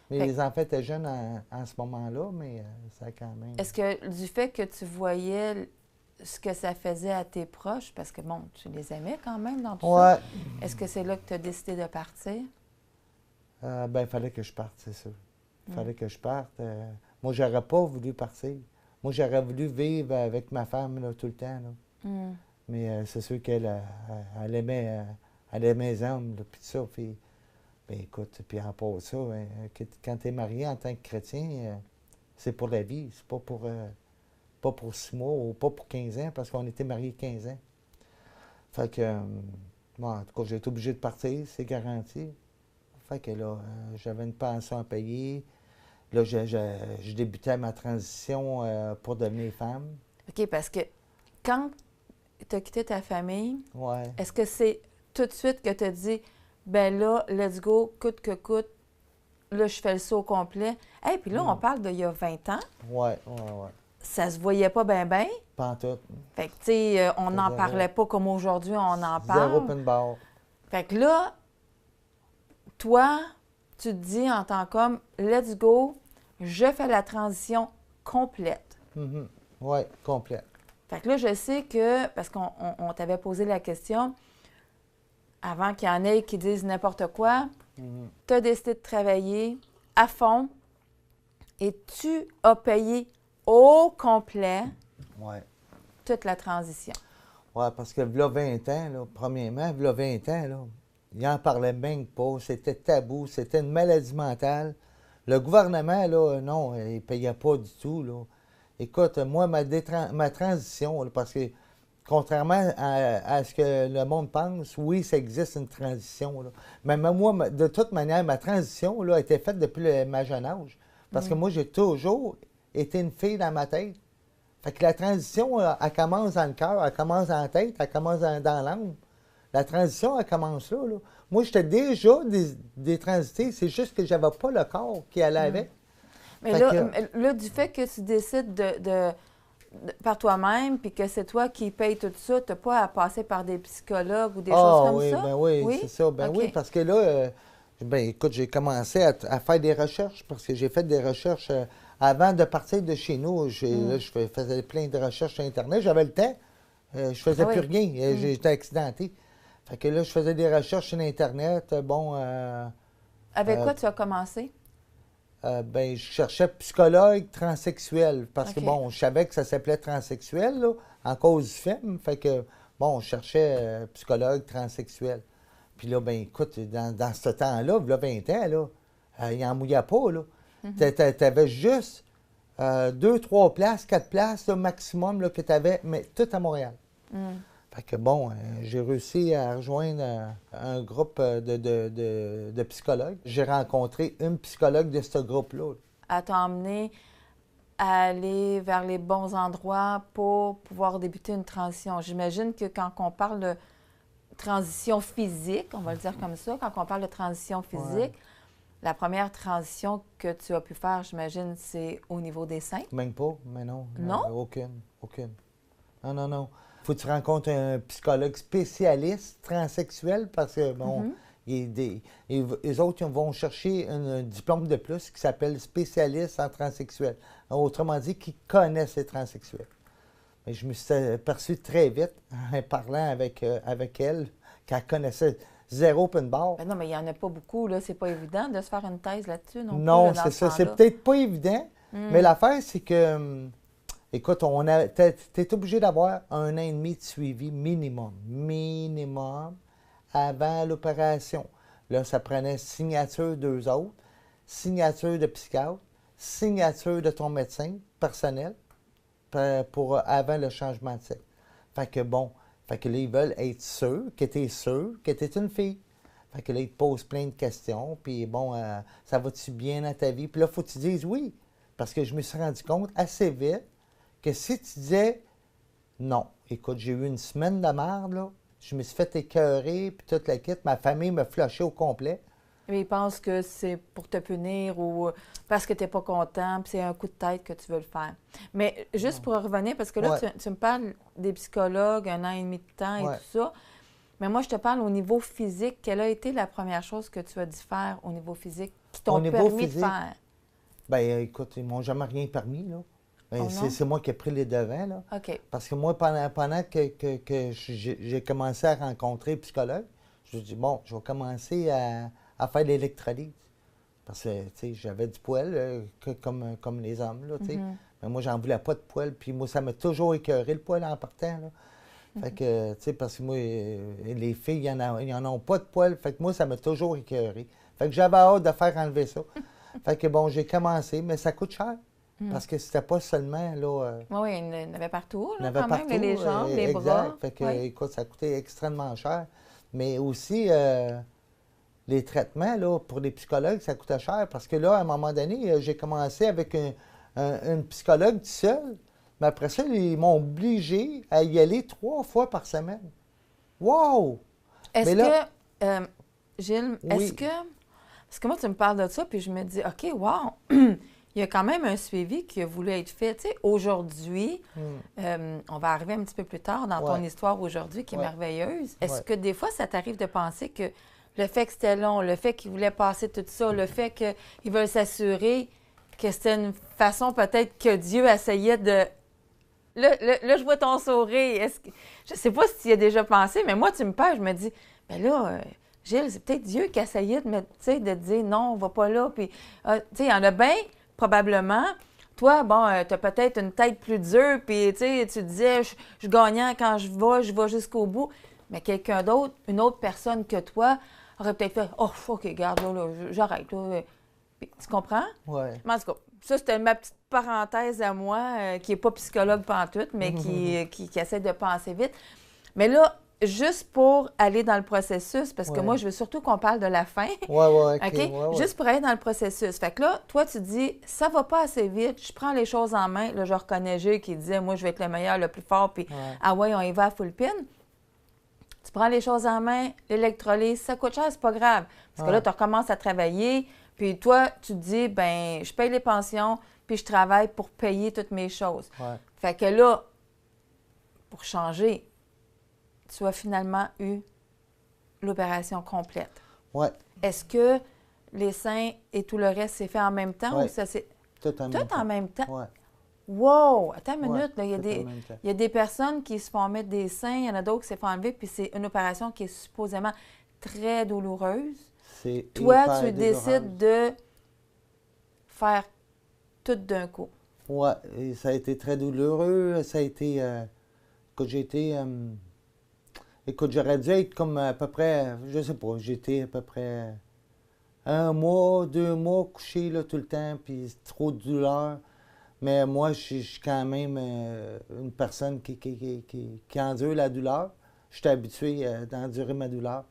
Mais Fait- les enfants étaient jeunes en ce moment-là, mais ça a quand même. Est-ce que du fait que tu voyais ce que ça faisait à tes proches, parce que bon, tu les aimais quand même dans tout ça, Ouais. est-ce que c'est là que tu as décidé de partir? Ben, il fallait que je parte, c'est sûr. Il Mm. fallait que je parte. Moi, j'aurais pas voulu partir. Moi, j'aurais voulu vivre avec ma femme là, tout le temps. Là. Mm. Mais c'est sûr qu'elle elle aimait les hommes, là, puis tout ça. Puis, ben, écoute, puis en part ça, quand tu es marié en tant que chrétien, c'est pour la vie. C'est pas pour 6 mois ou pas pour 15 ans, parce qu'on était mariés 15 ans. Fait que, bon, en tout cas, j'ai été obligé de partir, c'est garanti. Fait que là, j'avais une pension à payer. Là, je débutais ma transition pour devenir femme. OK, parce que quand tu as quitté ta famille, Ouais. est-ce que c'est tout de suite que tu as dit, ben là, let's go, coûte que coûte, là, je fais le saut au complet. Et puis là, on parle d'il y a 20 ans, Ouais. ça se voyait pas bien, bien. Pantoute. Fait que, tu sais, on n'en Zéro. parlait pas comme aujourd'hui, on en Zéro parle. open bar. Fait que là, toi, tu te dis en tant qu'homme, let's go, je fais la transition complète. Mhm. Ouais, complet. Fait que là, je sais que, parce qu'on t'avait posé la question, avant qu'il y en ait qui disent n'importe quoi, Mhm. tu as décidé de travailler à fond et tu as payé au complet Ouais. toute la transition. Ouais, parce que là, 20 ans, là, premièrement, là, 20 ans, là, ils n'en parlaient même pas. C'était tabou. C'était une maladie mentale. Le gouvernement, là, non, il ne payait pas du tout, là. Écoute, moi, ma transition, là, parce que contrairement à ce que le monde pense, oui, ça existe une transition, là. Mais moi, de toute manière, ma transition, là, a été faite depuis ma jeune âge. Parce que moi, j'ai toujours été une fille dans ma tête. Fait que la transition, elle commence dans le cœur, elle commence dans la tête, elle commence dans l'âme. La transition, elle commence là. Moi, j'étais déjà détransité, c'est juste que j'avais pas le corps qui allait avec. Mais Fait là, du fait que tu décides par toi-même, puis que c'est toi qui payes tout ça, tu n'as pas à passer par des psychologues ou des choses comme oui, ça? ben oui, c'est ça. Ben OK. oui, parce que là, ben écoute, j'ai commencé à faire des recherches, parce que j'ai fait des recherches avant de partir de chez nous. Là, je faisais plein de recherches sur Internet, j'avais le temps. Je faisais Ah oui. plus rien, j'étais accidenté. Fait que là, je faisais des recherches sur Internet. Avec quoi tu as commencé? Ben, je cherchais psychologue transsexuel parce que, OK. bon, je savais que ça s'appelait transsexuel, là, en cause du film. Fait que, bon, je cherchais psychologue transsexuel. Puis là, ben écoute, dans ce temps-là, il y a 20 ans, là, il n'en mouillait pas, là. Tu avais juste 2, 3 places, 4 places, là, maximum, là, que tu avais, mais tout à Montréal. Fait que bon, j'ai réussi à rejoindre un groupe de psychologues. J'ai rencontré une psychologue de ce groupe-là. À t'emmener à aller vers les bons endroits pour pouvoir débuter une transition. J'imagine que quand on parle de transition physique, on va le dire comme ça, quand on parle de transition physique, la première transition que tu as pu faire, j'imagine, c'est au niveau des seins. Même pas, mais non. Non? Aucune. Non. Faut que tu rencontres un psychologue spécialiste transsexuel parce que, bon, les autres ils vont chercher un diplôme de plus qui s'appelle spécialiste en transsexuel. Autrement dit, qui connaissent les transsexuels. Mais je me suis aperçu très vite, en parlant avec elle, qu'elle connaissait zéro open bar. Ben non, mais il n'y en a pas beaucoup, là. C'est pas évident de se faire une thèse là-dessus, non plus, Non, là, dans c'est ce ça. C'est temps-là. peut-être pas évident, mais l'affaire, c'est que, écoute, t'es obligé d'avoir 1 an et demi de suivi minimum, avant l'opération. Là, ça prenait signature d'eux autres, signature de psychiatre, signature de ton médecin personnel avant le changement de sexe. Fait que bon, fait que là, ils veulent être sûrs que tu es une fille. Fait que là, ils te posent plein de questions, puis bon, ça va-tu bien dans ta vie? Puis là, il faut que tu dises oui. Parce que je me suis rendu compte assez vite que si tu disais non, écoute, j'ai eu une semaine de merde, là, je me suis fait écœurer, puis toute la kit, ma famille me flashait au complet. Mais ils pensent que c'est pour te punir ou parce que tu n'es pas content, puis c'est un coup de tête que tu veux le faire. Mais juste pour revenir, parce que là, Ouais. tu me parles des psychologues, 1 an et demi de temps et Ouais. tout ça. Mais moi, je te parle au niveau physique. Quelle a été la première chose que tu as dû faire au niveau physique qui t'ont Au niveau permis physique, de faire? ben écoute, ils m'ont jamais rien permis, là. Ben, Oh non? c'est moi qui ai pris les devants, là. OK. Parce que moi, pendant que j'ai commencé à rencontrer le psychologue, je me suis dit, bon, je vais commencer à faire de l'électrolyse. Parce que, tu sais, j'avais du poil, comme les hommes, là, tu sais. Mais moi, j'en voulais pas de poil. Puis moi, ça m'a toujours écœuré, le poil, en partant, là. Fait que, tu sais, parce que moi, les filles, ils en ont pas de poil. Fait que moi, ça m'a toujours écœuré. Fait que j'avais hâte de faire enlever ça. Fait que, bon, j'ai commencé, mais ça coûte cher. Parce que c'était pas seulement, là... Oui, il y en avait partout, il y en là, avait quand partout. même, les jambes, les exact. bras. Fait que, Oui. écoute, ça coûtait extrêmement cher. Mais aussi, les traitements, là, pour les psychologues, ça coûtait cher. Parce que là, à un moment donné, j'ai commencé avec une psychologue tout seul. Mais après ça, ils m'ont obligé à y aller 3 fois par semaine. Wow! Est-ce Mais là- que, Gilles, Oui. est-ce que... Parce que moi, tu me parles de ça, puis je me dis, OK, wow, il y a quand même un suivi qui a voulu être fait. Tu sais, aujourd'hui, on va arriver un petit peu plus tard dans ton Ouais. histoire aujourd'hui qui est Ouais. merveilleuse. Est-ce Ouais. que des fois, ça t'arrive de penser que le fait que c'était long, le fait qu'ils voulaient passer tout ça, le fait qu'ils veulent s'assurer que c'était une façon peut-être que Dieu essayait de... Là, je vois ton sourire. Je sais pas si tu y as déjà pensé, mais moi, tu me parles, je me dis, ben là, Gilles, c'est peut-être Dieu qui essayait de, de dire non, on va pas là. Puis, tu sais, il y en a bien, probablement. Toi, bon, tu as peut-être une tête plus dure, puis tu sais, tu disais, je suis gagnant quand je vais jusqu'au bout. Mais quelqu'un d'autre, une autre personne que toi, aurait peut-être fait, oh, OK, garde, là, j'arrête, là. Puis, tu comprends? Ouais. Mais en tout cas, ça, c'était ma petite parenthèse à moi, qui n'est pas psychologue pantoute, mais qui essaie de penser vite. Mais là, juste pour aller dans le processus, parce que Ouais. moi, je veux surtout qu'on parle de la fin. Ouais, OK. OK? Ouais, ouais. Juste pour aller dans le processus. Fait que là, toi, tu dis, ça va pas assez vite, je prends les choses en main. Là, je reconnais Gilles qui disait, moi, je vais être le meilleur, le plus fort, puis ah ouais, on y va à full pin. Tu prends les choses en main, l'électrolyse, ça coûte cher, c'est pas grave. Parce que là, tu recommences à travailler, puis toi, tu te dis, ben je paye les pensions, puis je travaille pour payer toutes mes choses. Ouais. Fait que là, pour changer, tu as finalement eu l'opération complète. Ouais. Est-ce que les seins et tout le reste s'est fait en même temps Ouais. ou ça s'est... Tout en même Tout en temps. même temps? Ouais. Wow! Attends une Ouais, minute, là, il y a tout des... en même temps. Il y a des personnes qui se font mettre des seins, il y en a d'autres qui se font enlever, puis c'est une opération qui est supposément très douloureuse. C'est Toi, hyper tu douloureux. décides de faire tout d'un coup. Ouais, et ça a été très douloureux. Ça a été. Écoute, j'ai été. Écoute, j'aurais dû être comme à peu près. Je sais pas, j'étais à peu près 1 mois, 2 mois couché là, tout le temps, puis trop de douleur. Mais moi, je suis quand même une personne qui endure la douleur. Je suis habitué d'endurer ma douleur.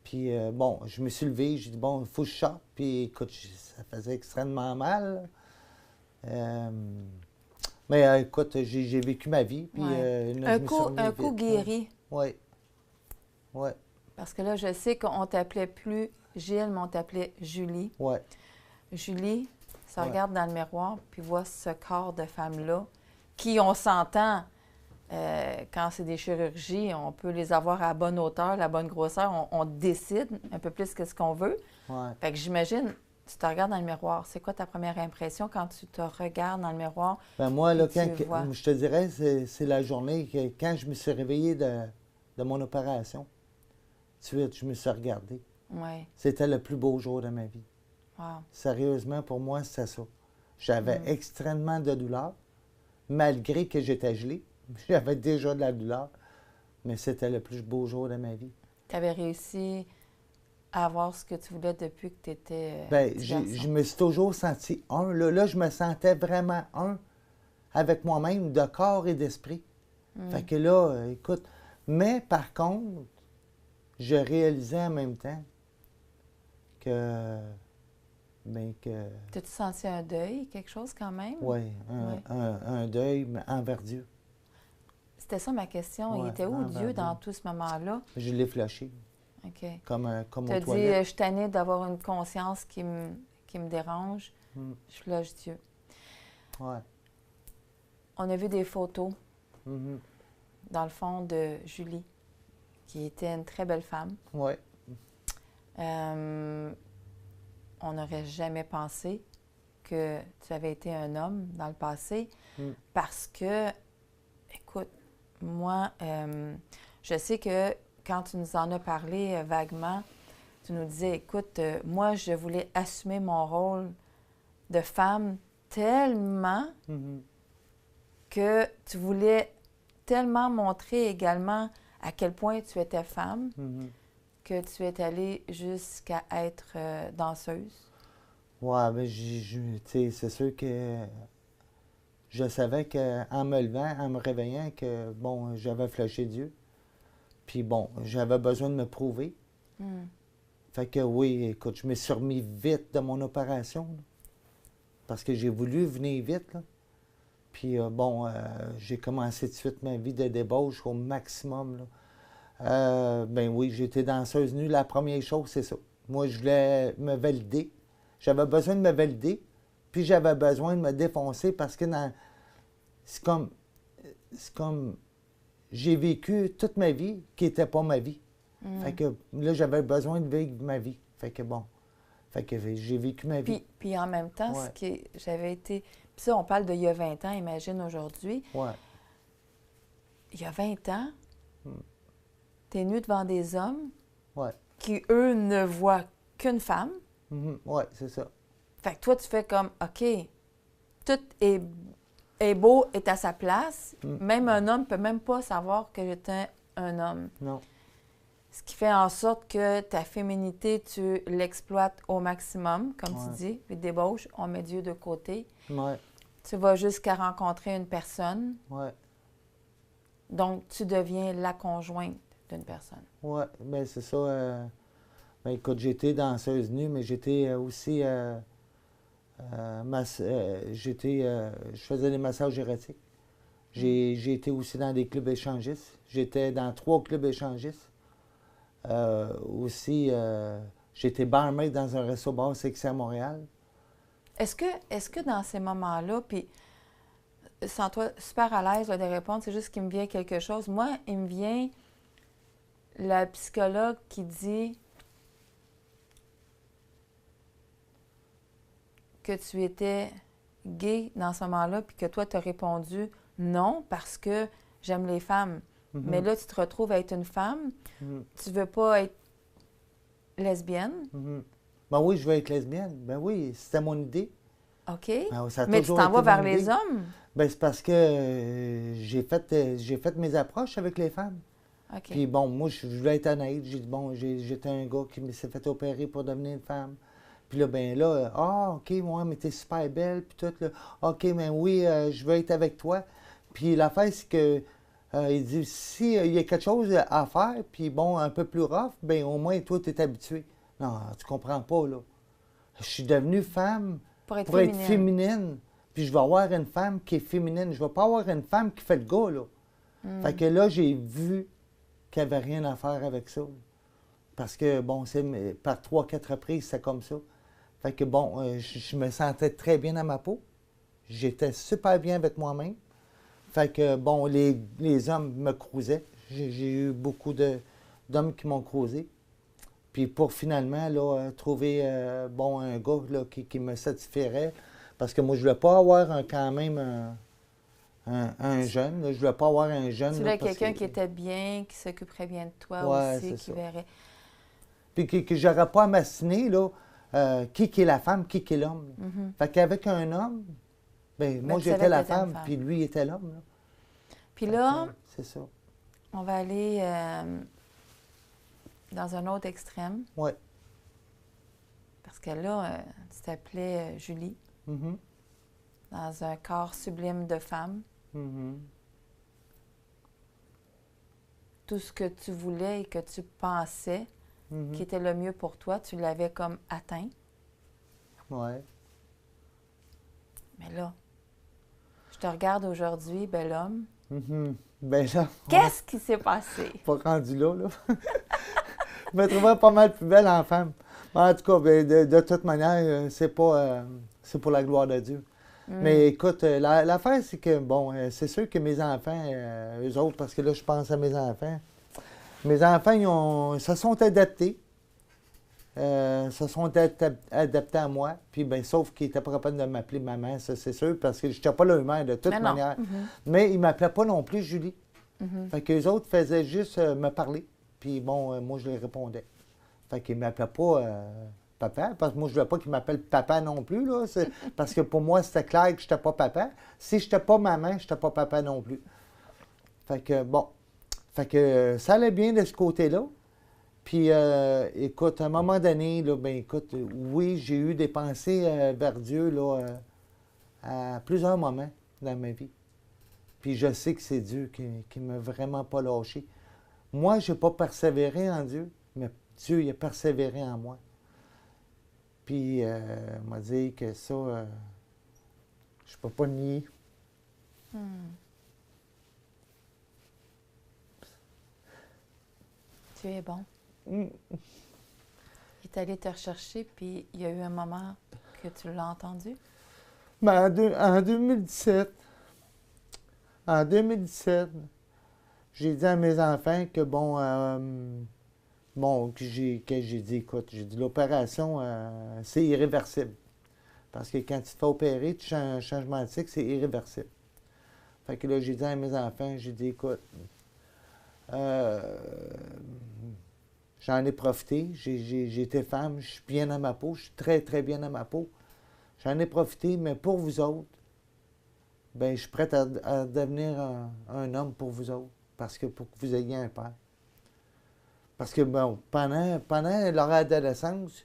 Puis bon, je me suis levé, j'ai dit, bon, il faut que je sorte. Puis écoute, ça faisait extrêmement mal. Mais écoute, j'ai vécu ma vie. Puis, Ouais. là, je me suis remis Un coup vite. guéri. Oui. Oui. Parce que là, je sais qu'on t'appelait plus Gilles, mais on t'appelait Julie. Oui. Julie, ça Ouais. regarde dans le miroir, puis voit ce corps de femme-là, qui, on s'entend, quand c'est des chirurgies, on peut les avoir à la bonne hauteur, la bonne grosseur, on décide un peu plus que ce qu'on veut. Ouais. Fait que j'imagine, tu te regardes dans le miroir. C'est quoi ta première impression quand tu te regardes dans le miroir? Ben moi, là, Et tu vois. je te dirais, c'est la journée que quand je me suis réveillé de mon opération. Tout de suite, je me suis regardé. Oui. C'était le plus beau jour de ma vie. Wow. Sérieusement, pour moi, c'était ça. J'avais extrêmement de douleur, malgré que j'étais gelé. J'avais déjà de la douleur, mais c'était le plus beau jour de ma vie. Tu avais réussi à avoir ce que tu voulais depuis que tu étais. Ben, je me suis toujours senti un. Là, je me sentais vraiment un avec moi-même, de corps et d'esprit. Fait que là, écoute, mais par contre, je réalisais en même temps que bien que... T'as-tu senti un deuil, quelque chose quand même? Oui, Ouais. un deuil mais envers Dieu. C'était ça ma question. Il Oui, était où envers Dieu Dieu. dans tout ce moment-là? Je l'ai flashé, OK. comme Tu aux as dit, toilettes. je suis tannée d'avoir une conscience qui me dérange. Mm. Je flush Dieu. Ouais. On a vu des photos, Mhm. dans le fond, de Julie, qui était une très belle femme. Ouais. On n'aurait jamais pensé que tu avais été un homme dans le passé Mm. parce que, écoute, moi, je sais que quand tu nous en as parlé vaguement, tu nous disais, écoute, moi, je voulais assumer mon rôle de femme tellement Mhm. que tu voulais tellement montrer également à quel point tu étais femme Mhm. que tu es allée jusqu'à être danseuse. Ouais, mais tu sais, c'est sûr que je savais qu'en me levant, en me réveillant, que, bon, j'avais flashé Dieu. Puis bon, j'avais besoin de me prouver. Hmm. Fait que oui, écoute, je me suis remis vite de mon opération, là, parce que j'ai voulu venir vite, là. Puis bon, j'ai commencé tout de suite ma vie de débauche au maximum, là. Ben oui, j'étais danseuse nue. La première chose, c'est ça. Moi, je voulais me valider. J'avais besoin de me valider, puis j'avais besoin de me défoncer parce que c'est comme, c'est comme, j'ai vécu toute ma vie qui n'était pas ma vie. Hmm. Fait que là, j'avais besoin de vivre ma vie. Fait que bon, fait que j'ai vécu ma vie. Puis en même temps, Ouais. j'avais été... Puis ça, on parle d'il y a 20 ans, imagine aujourd'hui. Ouais. Il y a 20 ans, Hmm. tu es nu devant des hommes Ouais. qui, eux, ne voient qu'une femme. Mhm. Ouais, c'est ça. Fait que toi, tu fais comme, OK, tout est beau, est à sa place. Mm. Même un homme ne peut même pas savoir que j'étais un homme. Non. Ce qui fait en sorte que ta féminité, tu l'exploites au maximum, comme Ouais. tu dis, les débauches, on met Dieu de côté. Ouais. Tu vas jusqu'à rencontrer une personne, Ouais. donc tu deviens la conjointe d'une personne. Ouais. Ben c'est ça. Ben écoute, j'étais danseuse nue, mais j'étais aussi je faisais des massages érotiques. J'ai été aussi dans des clubs échangistes. J'étais dans 3 clubs échangistes. Aussi, j'étais barmaid dans un resto-bar sexy à Montréal. Est-ce que dans ces moments-là, puis sens-toi super à l'aise là, de répondre, c'est juste qu'il me vient quelque chose. Moi, il me vient la psychologue qui dit que tu étais gay dans ce moment-là, puis que toi, tu as répondu non parce que j'aime les femmes. Mhm. Mais là, tu te retrouves à être une femme, Mhm. tu veux pas être lesbienne, Mhm. Ben oui, je veux être lesbienne. Ben oui, c'était mon idée. OK? Ben, ça a Mais tu toujours t'en vas été vers mon les idée. hommes. Ben c'est parce que j'ai fait mes approches avec les femmes. OK. Puis bon, moi, je voulais être honnête. J'ai dit, bon, j'étais un gars qui s'est fait opérer pour devenir une femme. Puis là, ben là, OK, ouais, mais t'es super belle, puis tout, là. OK, mais oui, je veux être avec toi. Puis l'affaire, c'est que, il dit, si il y a quelque chose à faire, puis bon, un peu plus rough, ben au moins, toi, t'es habitué. Non, tu comprends pas, là. Je suis devenue femme Pour être pour être féminine. féminine. Puis je vais avoir une femme qui est féminine. Je vais pas avoir une femme qui fait le gars, là. Fait que là, j'ai vu qu'il n'y avait rien à faire avec ça. Parce que, bon, par 3-4 reprises, c'est comme ça. Fait que, bon, je me sentais très bien dans ma peau. J'étais super bien avec moi-même. Fait que, bon, les hommes me cruisaient. J'ai eu beaucoup d'hommes qui m'ont cruisé. Puis pour finalement, là, trouver, bon, un gars là, qui me satisferait. Parce que moi, je ne voulais pas avoir quand même un jeune. Là. Je ne voulais pas avoir un jeune. Tu là, voulais parce quelqu'un que- qui était bien, qui s'occuperait bien de toi Ouais, aussi, c'est qui ça. verrait. Puis que j'aurais pas à m'assiner, là, qui est la femme, qui est l'homme. Là. Mhm. Fait qu'avec un homme, ben moi, tu savais j'étais que la t'étais une femme, femme. puis lui, il était l'homme. Là. Puis Fait là, que, c'est ça. on va aller dans un autre extrême. Ouais. Parce que là, tu t'appelais Julie, Mhm. dans un corps sublime de femme. Mhm. Tout ce que tu voulais et que tu pensais Mhm. qui était le mieux pour toi, tu l'avais comme atteint. Ouais. Mais là, je te regarde aujourd'hui, bel homme. Mhm. Ben là, Qu'est-ce qui s'est passé? pas rendu là, là. Je me trouvais pas mal plus belle en femme. En tout cas, ben, de toute manière, c'est pour la gloire de Dieu. Mais écoute, l'affaire, c'est que, bon, c'est sûr que mes enfants, eux autres, parce que là, je pense à mes enfants, se sont adaptés. Adaptés à moi. Puis, ben, sauf qu'ils n'étaient pas capables de m'appeler maman, ça, c'est sûr, parce que je n'étais pas leur mère de toute Mais non. manière. Mais ils ne m'appelaient pas non plus Julie. Fait qu'eux autres faisaient juste me parler. Puis, bon, moi, je les répondais. Fait qu'ils ne m'appelaient pas papa, parce que moi, je ne voulais pas qu'ils m'appellent papa non plus, là. Parce que pour moi, c'était clair que je n'étais pas papa. Si je n'étais pas maman, je n'étais pas papa non plus. Fait que, bon. Fait que ça allait bien de ce côté-là. Puis, écoute, à un moment donné, là, ben écoute, oui, j'ai eu des pensées vers Dieu, là, à plusieurs moments dans ma vie. Puis, je sais que c'est Dieu qui ne m'a vraiment pas lâché. Moi, je n'ai pas persévéré en Dieu, mais Dieu, il a persévéré en moi. Puis, il m'a dit que ça, je ne peux pas nier. Tu es bon. Il est allé te rechercher, puis il y a eu un moment que tu l'as entendu? Ben, en 2017, j'ai dit à mes enfants que, que j'ai dit, écoute, j'ai dit, l'opération, c'est irréversible. Parce que quand tu te fais opérer, tu changes changement de cycle, c'est irréversible. Fait que là, j'ai dit à mes enfants, j'ai dit, écoute, j'en ai profité, j'ai été femme, je suis bien dans ma peau, je suis très, très bien dans ma peau. J'en ai profité, mais pour vous autres, ben je suis prête à devenir un homme pour vous autres, parce que pour que vous ayez un père. Parce que, bon, pendant leur adolescence,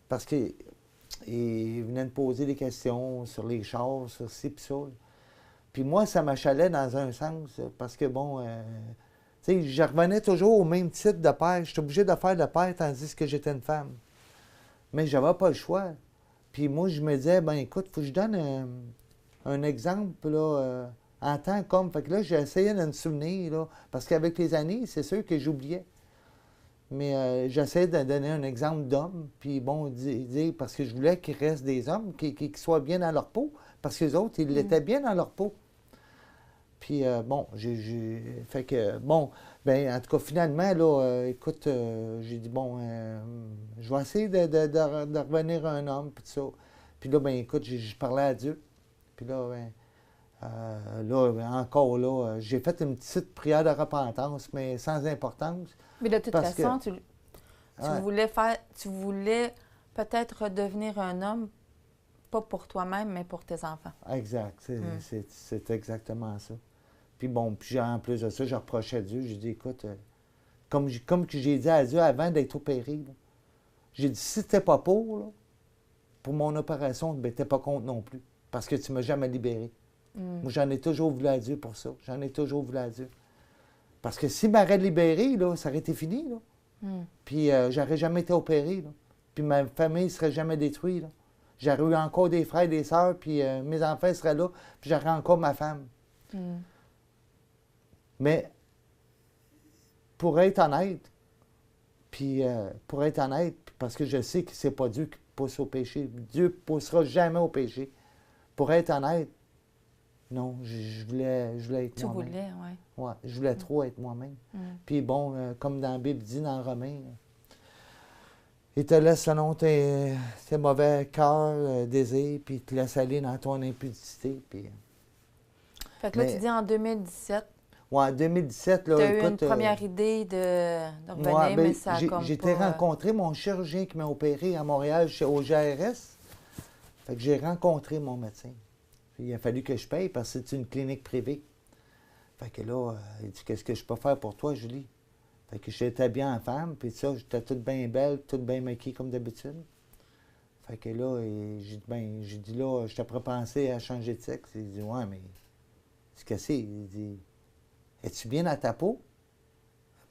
parce qu'ils venaient me poser des questions sur les chars, sur ci pis ça. Puis moi, ça m'achalait dans un sens, parce que, bon, tu sais, je revenais toujours au même titre de père. J'étais obligé de faire de père tandis que j'étais une femme. Mais j'avais pas le choix. Puis moi, je me disais, ben écoute, il faut que je donne un exemple, là, en tant qu'homme. Fait que là, j'ai essayé de me souvenir, là, parce qu'avec les années, c'est sûr que j'oubliais. Mais j'essayais de donner un exemple d'homme, puis bon, dire, parce que je voulais qu'il reste des hommes qui soient bien dans leur peau, parce que les autres, ils l'étaient bien dans leur peau. Puis bon, fait que, bon, ben en tout cas, finalement, là, écoute, j'ai dit, bon, je vais essayer de revenir un homme, puis tout ça. Puis là, ben écoute, je parlais à Dieu. Puis là, ben, encore là, j'ai fait une petite prière de repentance, mais sans importance. Mais de toute façon, tu Ouais. voulais peut-être redevenir un homme, pas pour toi-même, mais pour tes enfants. Exact, c'est exactement ça. Puis bon, puis en plus de ça, je reprochais à Dieu. J'ai dit, écoute, comme que j'ai dit à Dieu avant d'être opéré, là, j'ai dit, si t'es pas pour mon opération, ben t'es pas contre non plus. Parce que tu m'as jamais libéré. Moi, j'en ai toujours voulu à Dieu pour ça. J'en ai toujours voulu à Dieu. Parce que s'il m'aurait libéré, là, ça aurait été fini, là. Puis j'aurais jamais été opéré, là. Puis ma famille ne serait jamais détruite, là. J'aurais eu encore des frères et des sœurs, puis mes enfants seraient là, puis j'aurais encore ma femme. Mais pour être honnête, parce que je sais que c'est pas Dieu qui pousse au péché. Dieu ne poussera jamais au péché. Pour être honnête, non, je voulais être moi-même. Tu voulais, oui. Ouais, je voulais trop être moi-même. Puis bon, comme dans la Bible dit, dans Romains, il te laisse selon tes mauvais cœurs, désirs, puis il te laisse aller dans ton impudicité. Puis... Fait que là, tu dis en 2017. Ouais, en 2017, là, tu as eu une première idée de revenir, mais ça a comme j'ai été rencontrer mon chirurgien qui m'a opéré à Montréal, au GRS. Fait que j'ai rencontré mon médecin. Puis il a fallu que je paye parce que c'est une clinique privée. Fait que là, il dit, qu'est-ce que je peux faire pour toi, Julie? Fait que j'étais bien en femme, puis ça, j'étais toute bien belle, toute bien maquillée comme d'habitude. Fait que là, j'ai dit, là, je t'ai pas pensé à changer de sexe. Il dit, ouais, mais c'est que c'est? Il dit, es-tu bien dans ta peau?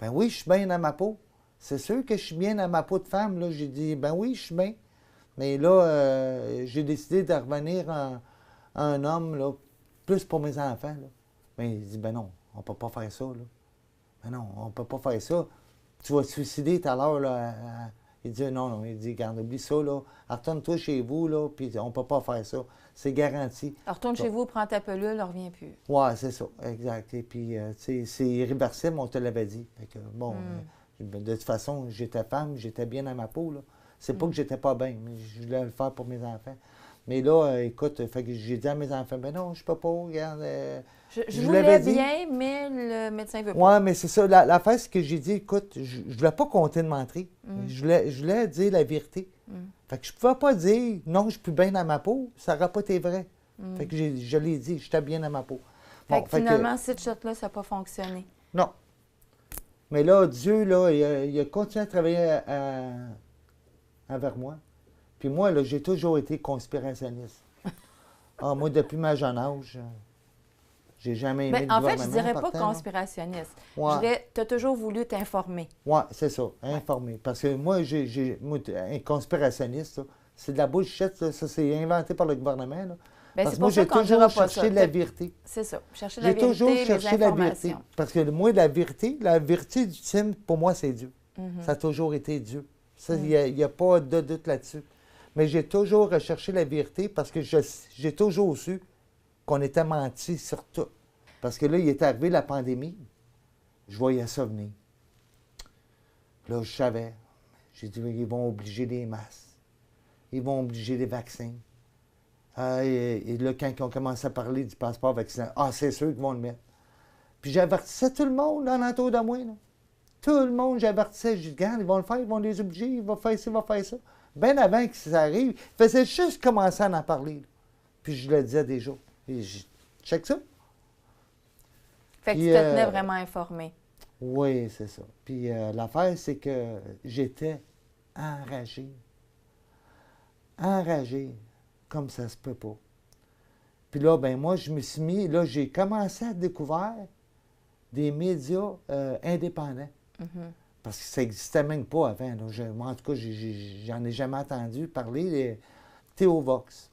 Ben oui, je suis bien dans ma peau. C'est sûr que je suis bien dans ma peau de femme, là. J'ai dit, ben oui, je suis bien. Mais là, j'ai décidé de revenir un homme, là, plus pour mes enfants. Là. Mais il dit, ben non, on peut pas faire ça. Là. Ben non, on peut pas faire ça. Tu vas te suicider tout à l'heure. Là, il dit, non, non. Il dit, garde, oublie ça. Là. Retourne-toi chez vous, là, puis on peut pas faire ça. C'est garanti. Alors, retourne chez vous, prends ta pelule, ne reviens plus. Oui, c'est ça, exact. Et puis, tu sais, c'est irréversible, on te l'avait dit. Fait que, bon, de toute façon, j'étais femme, j'étais bien dans ma peau, là. C'est pas que j'étais pas bien, mais je voulais le faire pour mes enfants. Mais là, écoute, fait que j'ai dit à mes enfants, ben non, je peux pas, regarde. Je voulais bien, mais le médecin veut pas. Oui, mais c'est ça. L'affaire, c'est que j'ai dit, écoute, je voulais pas compter de mentir. Je voulais dire la vérité. Fait que je pouvais pas dire, non, je suis plus bien dans ma peau, ça n'aurait pas été vrai. Fait que je l'ai dit, j'étais bien dans ma peau. Fait que finalement, cette shot-là, ça n'a pas fonctionné. Non. Mais là, Dieu, là, il a continué à travailler envers moi. Puis moi, là, j'ai toujours été conspirationniste. Ah, moi, depuis ma jeune âge, j'ai jamais aimé le en fait, gouvernement. je dirais pas partant, conspirationniste. Ouais. Je dirais, tu as toujours voulu t'informer. Oui, c'est ça, informer. Parce que moi, moi, un conspirationniste, là, c'est de la bullshit, là. Ça, c'est inventé par le gouvernement. Là. Bien, Parce c'est que moi, pour ça j'ai qu'on toujours dira pas cherché ça. la vérité. C'est ça. Chercher la vérité, J'ai toujours cherché les la vérité. informations. Parce que moi, la vérité ultime, pour moi, c'est Dieu. Ça a toujours été Dieu. Ça, il n'y a pas de doute là-dessus. Mais j'ai toujours recherché la vérité parce que j'ai toujours su qu'on était menti sur tout. Parce que là, il est arrivé la pandémie. Je voyais ça venir. Là, je savais. J'ai dit, ils vont obliger les masques. Ils vont obliger les vaccins. Et là, quand ils ont commencé à parler du passeport vaccinal, c'est sûr qu'ils vont le mettre. Puis j'avertissais tout le monde dans l'entour de moi. Là. Tout le monde, j'avertissais. Je dis, regarde, ils vont le faire, ils vont les obliger, ils vont faire ça, ils vont faire ça. Bien avant que ça arrive, ils faisaient juste commencer à en parler. Là. Puis je le disais déjà. Et je check ça. Fait que tu te tenais vraiment informé. Oui, c'est ça. Puis l'affaire, c'est que j'étais enragé. Enragé, comme ça se peut pas. Puis là, ben moi, je me suis mis, là, j'ai commencé à découvrir des médias indépendants. Parce que ça n'existait même pas avant. Là. Moi, en tout cas, j'en ai jamais entendu parler de Théovox.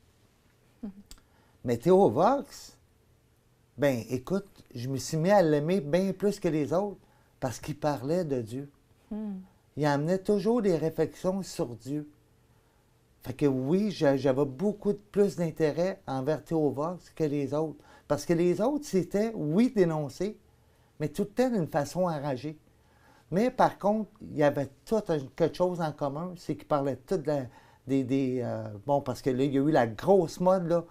Mais Théovox, ben écoute, je me suis mis à l'aimer bien plus que les autres parce qu'il parlait de Dieu. Il amenait toujours des réflexions sur Dieu. Fait que oui, j'avais beaucoup plus d'intérêt envers Théovox que les autres. Parce que les autres, c'était, oui, dénoncer, mais tout le temps d'une façon enragée. Mais par contre, il y avait tout quelque chose en commun, c'est qu'ils parlaient tout bon, parce que là, il y a eu la grosse mode, là,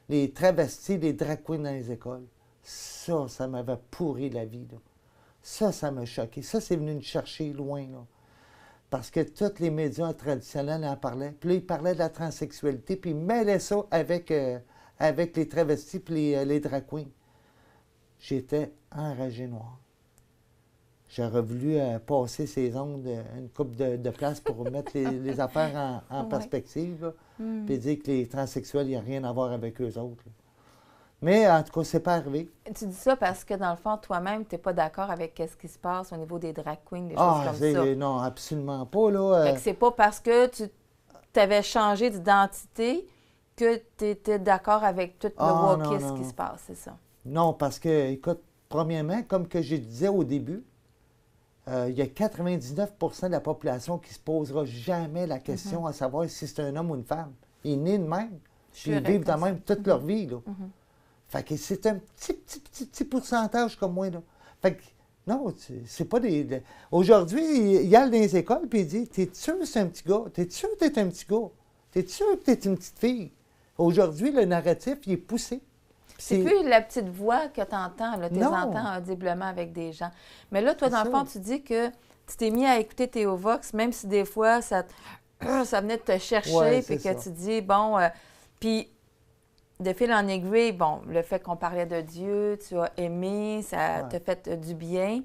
les travestis, les drag queens dans les écoles. Ça m'avait pourri la vie, là. Ça m'a choqué. Ça, c'est venu me chercher loin, là. Parce que tous les médias traditionnels en parlaient. Puis là, ils parlaient de la transsexualité, puis ils mêlaient ça avec les travestis et les drag queens. J'étais enragé noir. J'aurais voulu passer ces ondes une couple de places pour mettre les affaires en perspective, là, puis dire que les transsexuels, il n'y a rien à voir avec eux autres. Là. Mais en tout cas, c'est pas arrivé. Tu dis ça parce que, dans le fond, toi-même, tu n'es pas d'accord avec ce qui se passe au niveau des drag queens, des choses comme ça. Non, absolument pas. Là, Fait que c'est pas parce que tu avais changé d'identité que tu étais d'accord avec tout le wokisme qui se passe, c'est ça? Non, parce que, écoute, premièrement, comme que je disais au début, il y a 99 de la population qui ne se posera jamais la question à savoir si c'est un homme ou une femme. Ils sont nés de même. Ils vivent de même toute leur vie. Là. Fait que c'est un petit pourcentage comme moi. Là. Fait que, non, c'est pas des... Aujourd'hui, il y a dans les écoles puis il dit, t'es sûr que c'est un petit gars? T'es sûr que t'es un petit gars? T'es sûr que t'es une petite fille? Aujourd'hui, le narratif, il est poussé. C'est plus la petite voix que tu entends. Tu entends audiblement avec des gens. Mais là, toi, dans le fond, tu dis que tu t'es mis à écouter Théovox, même si des fois, ça venait de te chercher, puis que tu dis, bon... puis, de fil en aiguille, bon, le fait qu'on parlait de Dieu, tu as aimé, ça t'a fait du bien.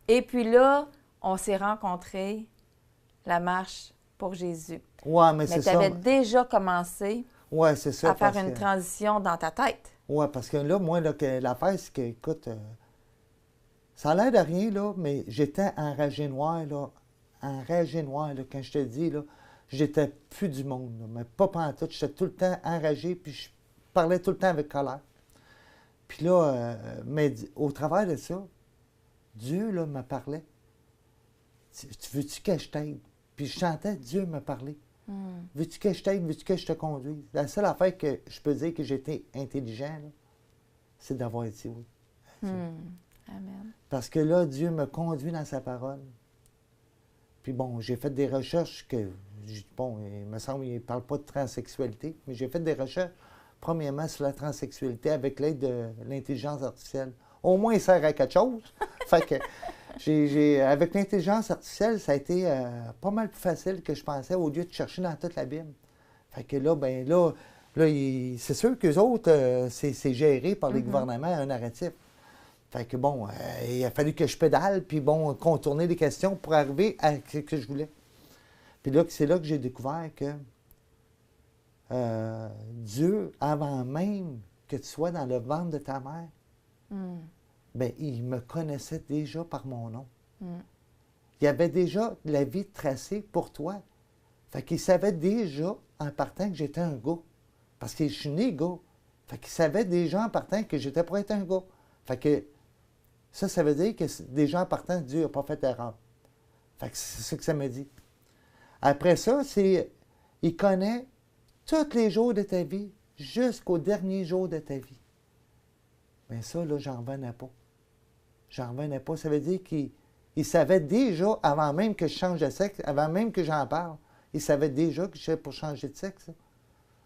Et puis là, on s'est rencontrés, la marche pour Jésus. Oui, mais c'est ça. Mais tu avais déjà commencé c'est ça, à faire une transition dans ta tête. Oui, parce que là, moi, l'affaire, c'est que, écoute, ça a l'air de rien, là, mais j'étais enragé noir, là. Enragé noir, là, quand je te dis, là. j'étais plus du monde, là, mais pas pantoute. J'étais tout le temps enragé, puis je parlais tout le temps avec colère. Puis là, mais au travers de ça, Dieu, là, me parlait. Tu veux-tu que je t'aide? Puis je chantais, Dieu me parlait. Veux-tu que je t'aide? Veux-tu que je te conduise? La seule affaire que je peux dire que j'étais intelligent, là, c'est d'avoir dit oui. Amen. Parce que là, Dieu me conduit dans sa parole. Puis bon, j'ai fait des recherches que, bon, il me semble qu'il ne parle pas de transsexualité, mais j'ai fait des recherches, premièrement, sur la transsexualité avec l'aide de l'intelligence artificielle. Au moins, il sert à quelque chose. Fait que, avec l'intelligence artificielle, ça a été pas mal plus facile que je pensais au lieu de chercher dans toute la Bible. Fait que là, ben là c'est sûr qu'eux autres, c'est géré par les gouvernements, un narratif. Fait que bon, il a fallu que je pédale, puis bon, contourner les questions pour arriver à ce que je voulais. Puis là, c'est là que j'ai découvert que Dieu, avant même que tu sois dans le ventre de ta mère, ben, il me connaissait déjà par mon nom. Il avait déjà la vie tracée pour toi. Fait qu'il savait déjà, en partant, que j'étais un gars. Parce que je suis né gars. Fait qu'il savait déjà, en partant, que j'étais pour être un gars. Fait que ça veut dire que déjà, en partant, Dieu n'a pas fait d'erreur. Fait que c'est ce que ça me dit. Après ça, il connaît tous les jours de ta vie, jusqu'au dernier jour de ta vie. Mais ça, là, j'en revenais pas. J'en revenais pas. Ça veut dire qu'il savait déjà, avant même que je change de sexe, avant même que j'en parle, il savait déjà que j'étais pour changer de sexe.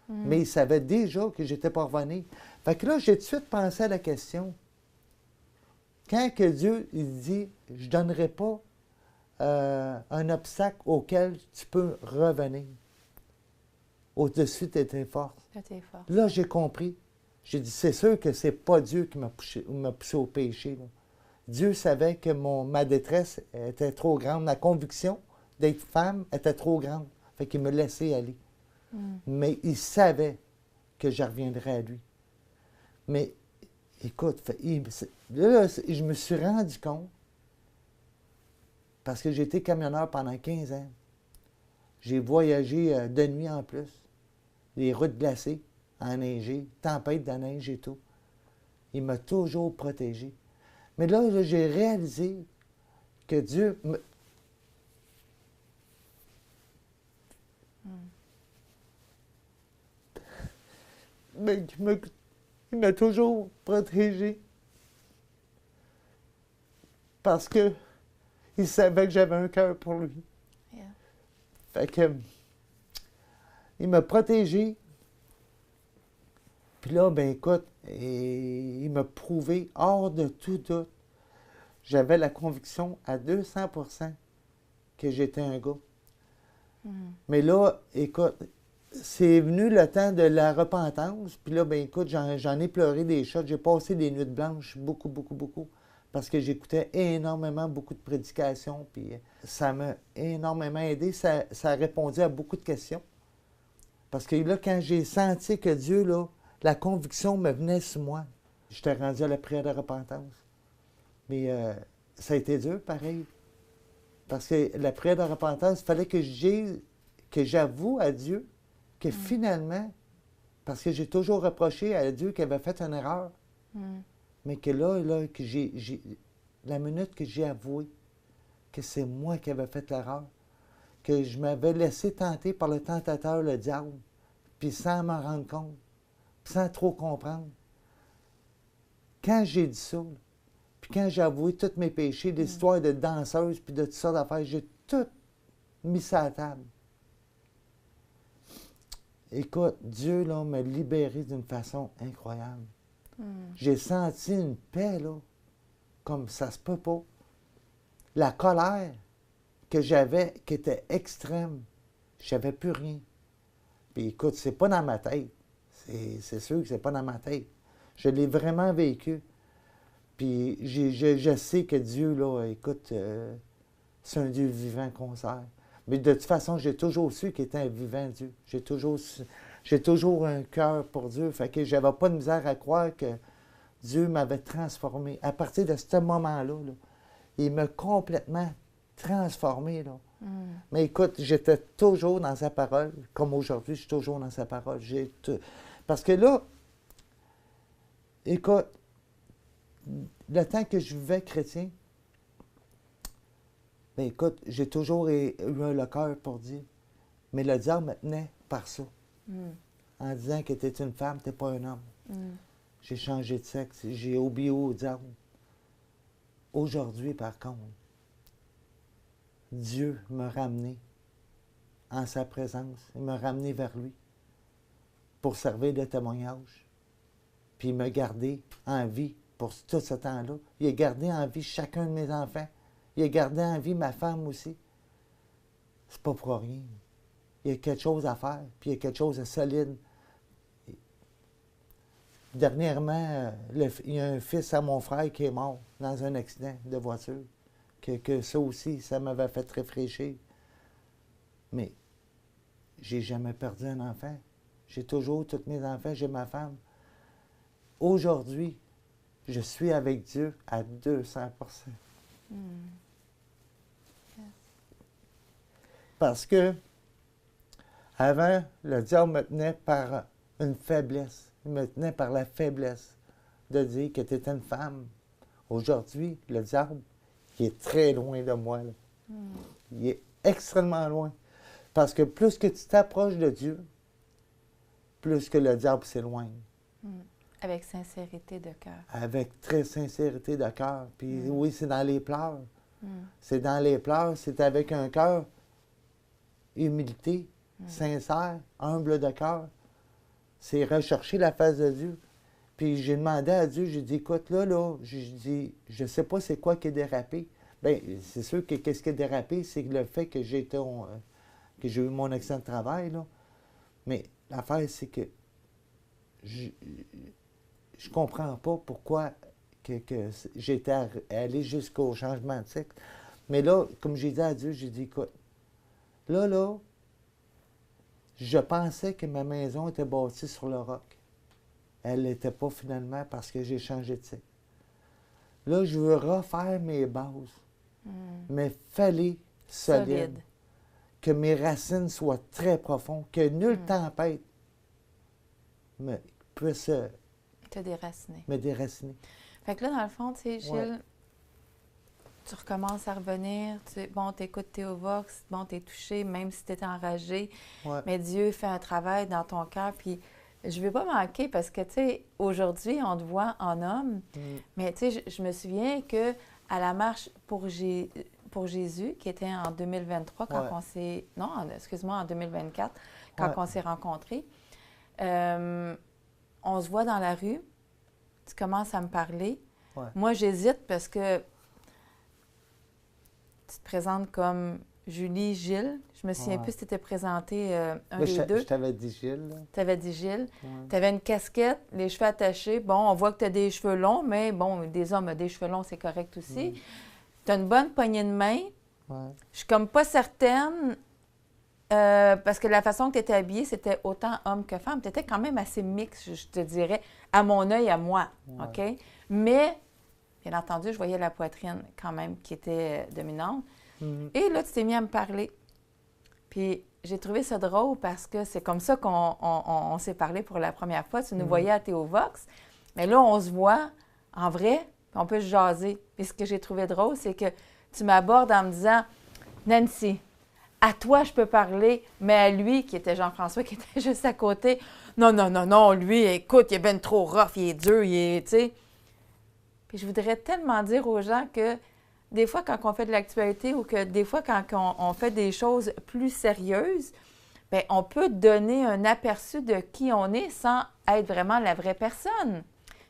Mais il savait déjà que j'étais pas revenu. Fait que là, j'ai tout de suite pensé à la question. Quand que Dieu, il dit, je ne donnerai pas un obstacle auquel tu peux revenir au-dessus de tes forces. Là, j'ai compris. J'ai dit, c'est sûr que c'est pas Dieu qui m'a poussé au péché. Là. Dieu savait que ma détresse était trop grande. Ma conviction d'être femme était trop grande. Fait qu'il me laissait aller. Mais il savait que je reviendrais à lui. Mais, écoute, là, je me suis rendu compte, parce que j'ai été camionneur pendant 15 ans. J'ai voyagé de nuit en plus. Les routes glacées, enneigées, tempêtes de neige et tout. Il m'a toujours protégé. Mais là, j'ai réalisé que Dieu il m'a toujours protégé. Parce que il savait que j'avais un cœur pour lui. Yeah. Fait que il m'a protégé. Puis là, ben écoute, il m'a prouvé hors de tout doute. J'avais la conviction à 200% que j'étais un gars. Mais là, écoute, c'est venu le temps de la repentance. Puis là, ben écoute, j'en ai pleuré des shots. J'ai passé des nuits blanches, beaucoup, beaucoup, beaucoup. Parce que j'écoutais énormément, beaucoup de prédications. Puis ça m'a énormément aidé. Ça a répondu à beaucoup de questions. Parce que là, quand j'ai senti que Dieu, là, la conviction me venait sur moi, j'étais rendu à la prière de repentance. Mais ça a été dur, pareil. Parce que la prière de repentance, il fallait que j'avoue à Dieu que finalement, parce que j'ai toujours reproché à Dieu qu'il avait fait une erreur, mais que là que la minute que j'ai avoué que c'est moi qui avais fait l'erreur, que je m'avais laissé tenter par le tentateur, le diable, puis sans m'en rendre compte, sans trop comprendre. Quand j'ai dit ça, puis quand j'ai avoué tous mes péchés, des histoires de danseuses, puis de toutes sortes d'affaires, j'ai tout mis ça à la table. Écoute, Dieu là, m'a libéré d'une façon incroyable. J'ai senti une paix, là, comme ça se peut pas. La colère que j'avais, qui était extrême, je savais plus rien. Puis écoute, c'est pas dans ma tête. C'est sûr que c'est pas dans ma tête. Je l'ai vraiment vécu. Puis je sais que Dieu, là, écoute, c'est un Dieu vivant qu'on sert. Mais de toute façon, j'ai toujours su qu'il était un vivant Dieu. J'ai toujours un cœur pour Dieu. Fait que j'avais pas de misère à croire que Dieu m'avait transformé. À partir de ce moment-là, là, il m'a complètement transformé, là. Mais écoute, j'étais toujours dans sa parole, comme aujourd'hui, je suis toujours dans sa parole. Parce que là, écoute, le temps que je vivais chrétien, bien écoute, j'ai toujours eu le cœur pour dire, mais le diable me tenait par ça, en disant que tu es une femme, tu n'es pas un homme. J'ai changé de sexe, j'ai obéi au diable. Aujourd'hui, par contre, Dieu m'a ramené en sa présence, il m'a ramené vers lui pour servir de témoignage, puis il m'a gardé en vie pour tout ce temps-là. Il a gardé en vie chacun de mes enfants. Il a gardé en vie ma femme aussi. C'est pas pour rien. Il y a quelque chose à faire, puis il y a quelque chose de solide. Dernièrement, il y a un fils à mon frère qui est mort dans un accident de voiture. Que ça aussi, ça m'avait fait réfléchir. Mais j'ai jamais perdu un enfant. J'ai toujours tous mes enfants, j'ai ma femme. Aujourd'hui, je suis avec Dieu à 200%. Parce que avant, le diable me tenait par une faiblesse. Il me tenait par la faiblesse de dire que tu étais une femme. Aujourd'hui, le diable, il est très loin de moi. Là. Il est extrêmement loin. Parce que plus que tu t'approches de Dieu, plus que le diable s'éloigne. Avec sincérité de cœur. Avec très sincérité de cœur. Puis oui, c'est dans les pleurs. C'est dans les pleurs, c'est avec un cœur humilité, sincère, humble de cœur. C'est rechercher la face de Dieu. Puis j'ai demandé à Dieu, j'ai dit, écoute, là, j'ai dit, je sais pas c'est quoi qui est dérapé. Bien, c'est sûr que qu'est-ce qui est dérapé, c'est le fait que j'ai eu mon accident de travail, là. Mais l'affaire, c'est que je comprends pas pourquoi que j'étais allé jusqu'au changement de sexe. Mais là, comme j'ai dit à Dieu, j'ai dit, écoute, là, je pensais que ma maison était bâtie sur le roc. Elle n'était pas finalement parce que j'ai changé de sexe. Là, je veux refaire mes bases, mais fallait solide. Que mes racines soient très profondes, que nulle tempête puisse te déraciner. Me déraciner. Fait que là, dans le fond, tu sais, Gilles, tu recommences à revenir, t'écoutes Théovox, t'es touché, même si t'es enragé, mais Dieu fait un travail dans ton cœur, puis je ne vais pas manquer parce que, tu sais, aujourd'hui, on te voit en homme, mais tu sais, je me souviens que à la marche pour Jésus, qui était en 2023, quand on s'est... Non, excuse-moi, en 2024, quand on s'est rencontrés, on se voit dans la rue, tu commences à me parler. Moi, j'hésite parce que tu te présentes comme Julie Gilles. Je me souviens plus si tu étais présenté un des deux. Je t'avais dit Gilles. Tu avais dit Gilles. Tu avais une casquette, les cheveux attachés. Bon, on voit que tu as des cheveux longs, mais bon, des hommes ont des cheveux longs, c'est correct aussi. Tu as une bonne poignée de main. Je suis comme pas certaine, parce que la façon que tu étais habillée, c'était autant homme que femme. Tu étais quand même assez mixte, je te dirais, à mon œil, à moi. OK? Mais, bien entendu, je voyais la poitrine quand même qui était dominante. Et là, tu t'es mis à me parler. Puis j'ai trouvé ça drôle parce que c'est comme ça qu'on s'est parlé pour la première fois. Tu nous voyais à Théovox. Mais là, on se voit en vrai, puis on peut se jaser. Puis ce que j'ai trouvé drôle, c'est que tu m'abordes en me disant, Nancy, à toi, je peux parler, mais à lui, qui était Jean-François, qui était juste à côté, non, lui, écoute, il est bien trop rough, il est dur, il est, tu sais. Puis je voudrais tellement dire aux gens que des fois, quand on fait de l'actualité ou que des fois, quand on fait des choses plus sérieuses, bien, on peut donner un aperçu de qui on est sans être vraiment la vraie personne.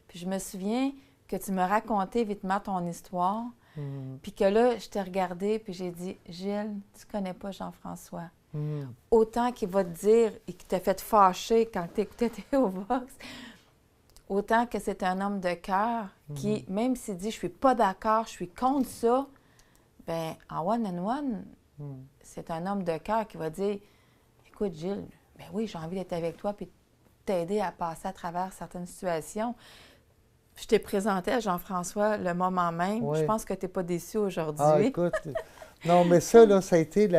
Puis je me souviens que tu me racontais vitement ton histoire, puis que là, je t'ai regardé, puis j'ai dit, Gilles, tu connais pas Jean-François. Autant qu'il va te dire et qu'il t'a fait fâcher quand tu écoutais Théovox, autant que c'est un homme de cœur qui, même s'il dit « je suis pas d'accord, je suis contre ça », bien, en one-on-one, c'est un homme de cœur qui va dire « écoute, Gilles, ben oui, j'ai envie d'être avec toi puis t'aider à passer à travers certaines situations. Je t'ai présenté à Jean-François le moment même. Oui. Je pense que tu n'es pas déçu aujourd'hui. Ah, écoute, non, mais ça, là, ça a été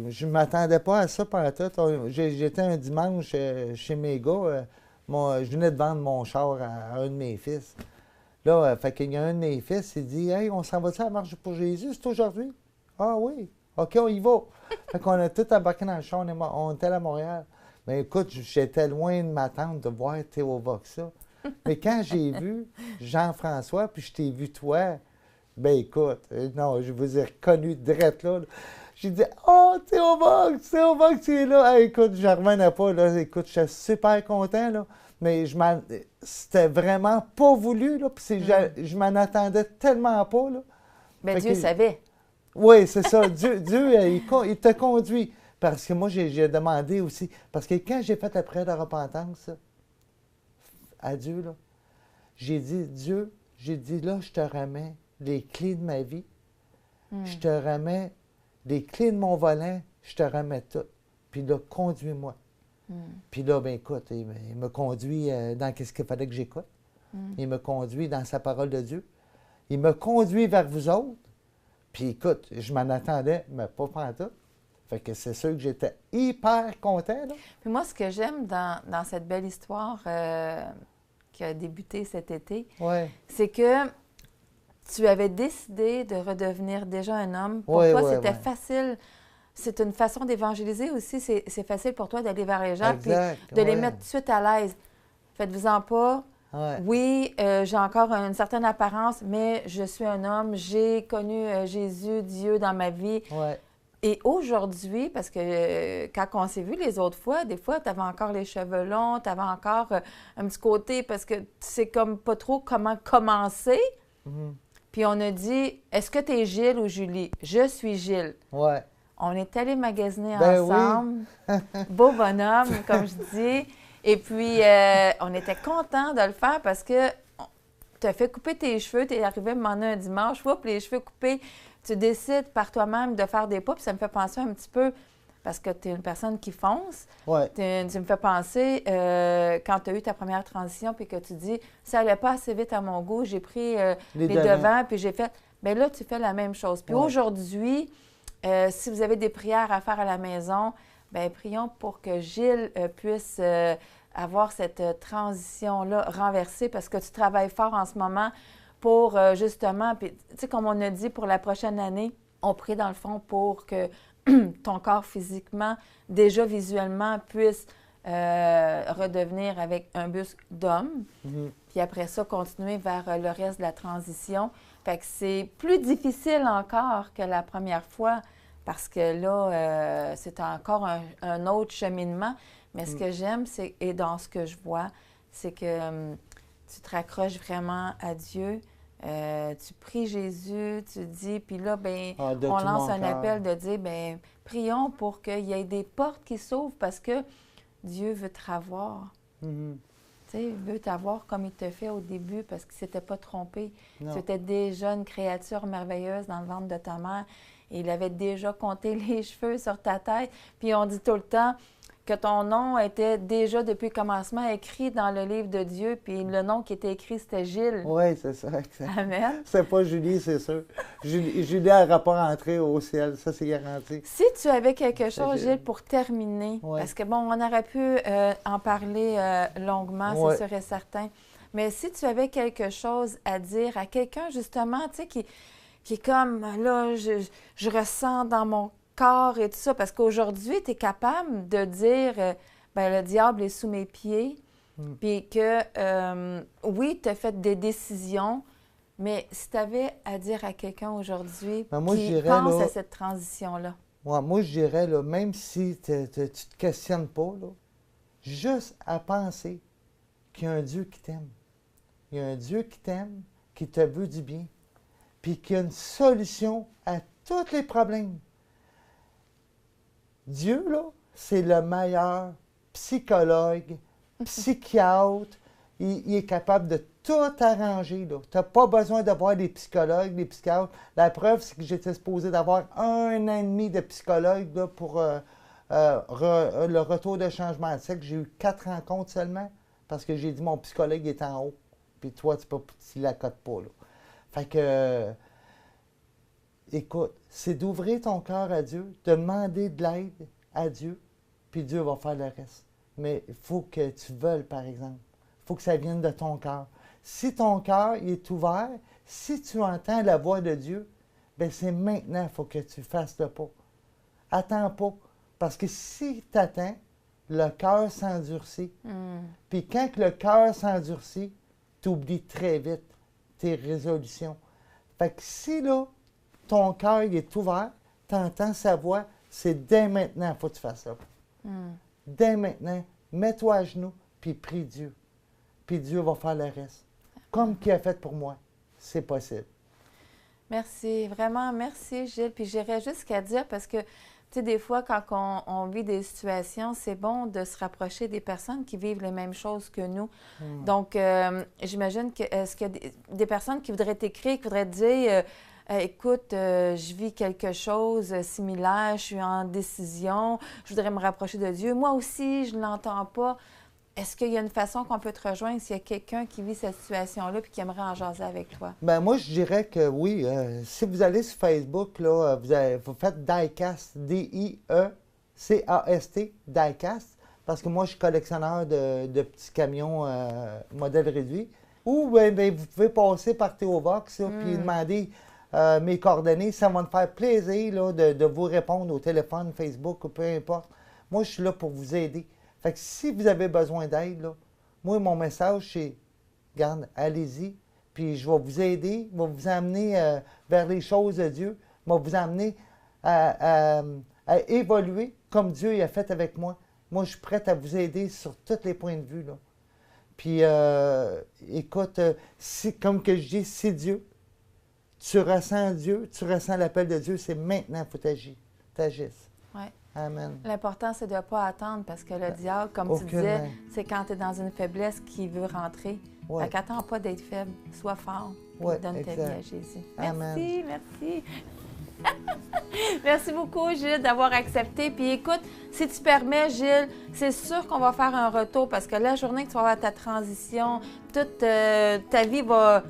je ne m'attendais pas à ça pendant tout. J'étais un dimanche chez mes gars. Je venais de vendre mon char à un de mes fils. Là, fait qu'il y a un de mes fils, il dit « Hey, on s'en va-tu à la marche pour Jésus? C'est aujourd'hui? » « Ah oui. OK, on y va. » Fait qu'on a tout embarqué dans le char. On était à Montréal. Mais écoute, j'étais loin de m'attendre de voir Théo Voxa. Mais quand j'ai vu Jean-François, puis je t'ai vu toi, ben écoute, non, je vous ai reconnu direct là. J'ai dit « Oh, Théo Vox, tu es là! » Écoute, je ne revenais pas, là. Écoute, j'étais super content, là. Mais c'était vraiment pas voulu, là. Puis je m'en attendais tellement pas, là. Mais Dieu savait. Oui, c'est ça. Dieu il te conduit. Parce que moi, j'ai demandé aussi. Parce que quand j'ai fait la prière de repentance, là, à Dieu, là, j'ai dit, Dieu, là, je te remets les clés de ma vie. Je te remets les clés de mon volant. Je te remets tout. Puis là, conduis-moi. Puis là, ben écoute, il me conduit dans ce qu'il fallait que j'écoute. Il me conduit dans sa parole de Dieu. Il me conduit vers vous autres. Puis écoute, je m'en attendais, mais pas pantoute. Fait que c'est sûr que j'étais hyper content, là. Puis moi, ce que j'aime dans cette belle histoire qui a débuté cet été, c'est que tu avais décidé de redevenir déjà un homme. Pour toi, c'était facile. C'est une façon d'évangéliser aussi. C'est facile pour toi d'aller vers les gens et de les mettre tout de suite à l'aise. Faites-vous-en pas. Oui, j'ai encore une certaine apparence, mais je suis un homme. J'ai connu Jésus, Dieu dans ma vie. Et aujourd'hui, parce que quand on s'est vu les autres fois, des fois, tu avais encore les cheveux longs, tu avais encore un petit côté, parce que tu sais comme pas trop comment commencer. Puis on a dit, est-ce que tu es Gilles ou Julie? Je suis Gilles. On est allés magasiner ensemble. Beau bonhomme, comme je dis. Et puis, on était contents de le faire parce que tu as fait couper tes cheveux. Tu es arrivé à un dimanche, puis les cheveux coupés. Tu décides par toi-même de faire des pas. Puis ça me fait penser un petit peu, parce que tu es une personne qui fonce. Tu me fais penser, quand tu as eu ta première transition, puis que tu dis, ça n'allait pas assez vite à mon goût, j'ai pris les devants, puis j'ai fait. Bien là, tu fais la même chose. Puis aujourd'hui, si vous avez des prières à faire à la maison, bien, prions pour que Gilles puisse avoir cette transition-là renversée parce que tu travailles fort en ce moment pour justement, puis tu sais, comme on a dit pour la prochaine année, on prie dans le fond pour que ton corps physiquement, déjà visuellement, puisse redevenir avec un buste d'homme. Puis après ça, continuer vers le reste de la transition. Fait que c'est plus difficile encore que la première fois parce que là, c'est encore un autre cheminement. Mais ce que j'aime, et dans ce que je vois, c'est que tu te raccroches vraiment à Dieu. Tu pries Jésus, tu dis, puis là, ben, on lance un appel de dire, ben, prions pour qu'il y ait des portes qui s'ouvrent parce que Dieu veut te revoir. Tu sais, il veut t'avoir comme il te fait au début parce qu'il ne s'était pas trompé. Tu étais déjà une créature merveilleuse dans le ventre de ta mère. Et il avait déjà compté les cheveux sur ta tête. Puis on dit tout le temps que ton nom était déjà depuis le commencement écrit dans le livre de Dieu. Puis le nom qui était écrit, c'était Gilles. Oui, c'est ça. Amen. C'est pas Julie, c'est sûr. Julie n'aura pas rentré au ciel, ça c'est garanti. Si tu avais quelque chose, Gilles, pour terminer, parce que bon, on aurait pu en parler longuement, c'est sûr et certain. Mais si tu avais quelque chose à dire à quelqu'un, justement, tu sais, qui est comme, là, je ressens dans mon corps et tout ça, parce qu'aujourd'hui, tu es capable de dire, ben le diable est sous mes pieds, puis que, oui, tu as fait des décisions, mais si tu avais à dire à quelqu'un aujourd'hui qui pense à cette transition-là. Moi, je dirais, là, même si tu ne te questionnes pas, là, juste à penser qu'il y a un Dieu qui t'aime. Il y a un Dieu qui t'aime, qui te veut du bien, puis qu'il y a une solution à tous les problèmes. Dieu, là, c'est le meilleur psychologue, psychiatre. Il est capable de tout arranger. Tu n'as pas besoin d'avoir des psychologues, des psychiatres. La preuve, c'est que j'étais supposé d'avoir 1 an et demi de psychologue là, pour le retour de changement de sexe. J'ai eu 4 rencontres seulement parce que j'ai dit mon psychologue est en haut. puis toi, tu l'accotes pas, là. Fait que, écoute, c'est d'ouvrir ton cœur à Dieu, de demander de l'aide à Dieu, puis Dieu va faire le reste. Mais il faut que tu veuilles, par exemple. Il faut que ça vienne de ton cœur. Si ton cœur est ouvert, si tu entends la voix de Dieu, bien c'est maintenant qu'il faut que tu fasses le pas. Attends pas. Parce que si tu attends, le cœur s'endurcit. Puis quand le cœur s'endurcit, tu oublies très vite tes résolutions. Fait que si là, ton cœur est ouvert, tu entends sa voix, c'est dès maintenant qu'il faut que tu fasses ça. Dès maintenant, mets-toi à genoux, puis prie Dieu. Puis Dieu va faire le reste. Comme qu'il a fait pour moi. C'est possible. Merci, vraiment, merci Gilles. Puis j'irais jusqu'à dire, parce que, tu sais, des fois, quand on vit des situations, c'est bon de se rapprocher des personnes qui vivent les mêmes choses que nous. Donc, j'imagine que, est-ce qu'il y a des personnes qui voudraient t'écrire, qui voudraient te dire, écoute, je vis quelque chose similaire, je suis en décision, je voudrais me rapprocher de Dieu. Moi aussi, je ne l'entends pas. Est-ce qu'il y a une façon qu'on peut te rejoindre s'il y a quelqu'un qui vit cette situation-là et qui aimerait en jaser avec toi? Bien, moi, je dirais que oui. Si vous allez sur Facebook, là, vous faites Diecast, D-I-E-C-A-S-T, Diecast, parce que moi, je suis collectionneur de petits camions modèle réduit. Ou bien, vous pouvez passer par Théovox puis demander mes coordonnées. Ça va me faire plaisir là, de vous répondre au téléphone, Facebook ou peu importe. Moi, je suis là pour vous aider. Fait que si vous avez besoin d'aide, là, moi, mon message, c'est, regarde, allez-y, puis je vais vous aider, je vais vous amener vers les choses de Dieu, je vais vous amener à évoluer comme Dieu a fait avec moi. Moi, je suis prête à vous aider sur tous les points de vue, là. Puis, écoute, comme que je dis, c'est Dieu. Tu ressens Dieu, tu ressens l'appel de Dieu, c'est maintenant qu'il faut t'agisses. Oui. Amen. L'important, c'est de ne pas attendre parce que le diable, comme tu disais, c'est quand tu es dans une faiblesse qu'il veut rentrer. Ouais. Fait qu'attends pas d'être faible, sois fort. Ouais, donne ta vie à Jésus. Amen. Merci, merci. Merci beaucoup, Gilles, d'avoir accepté. Puis écoute, si tu permets, Gilles, c'est sûr qu'on va faire un retour parce que la journée que tu vas avoir ta transition, toute ta vie va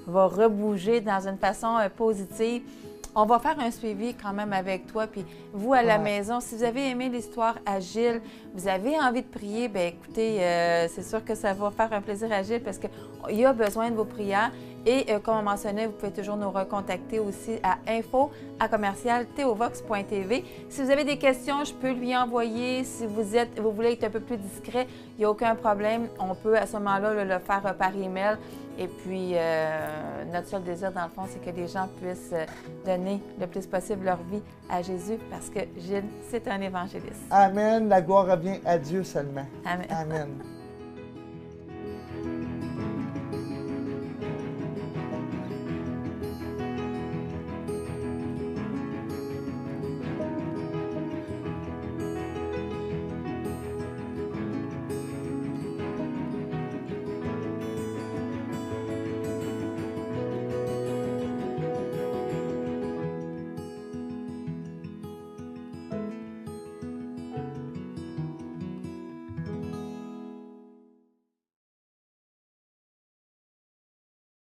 rebouger dans une façon positive. On va faire un suivi quand même avec toi. Puis vous, à la maison, si vous avez aimé l'histoire à Gilles, vous avez envie de prier, bien écoutez, c'est sûr que ça va faire un plaisir à Gilles parce qu'il a besoin de vos prières. Et comme on mentionnait, vous pouvez toujours nous recontacter aussi à info@theovox.tv. Si vous avez des questions, je peux lui envoyer. Si vous voulez être un peu plus discret, il n'y a aucun problème. On peut à ce moment-là le faire par email. Et puis, notre seul désir, dans le fond, c'est que les gens puissent donner le plus possible leur vie à Jésus parce que Gilles, c'est un évangéliste. Amen. La gloire revient à Dieu seulement. Amen. Amen.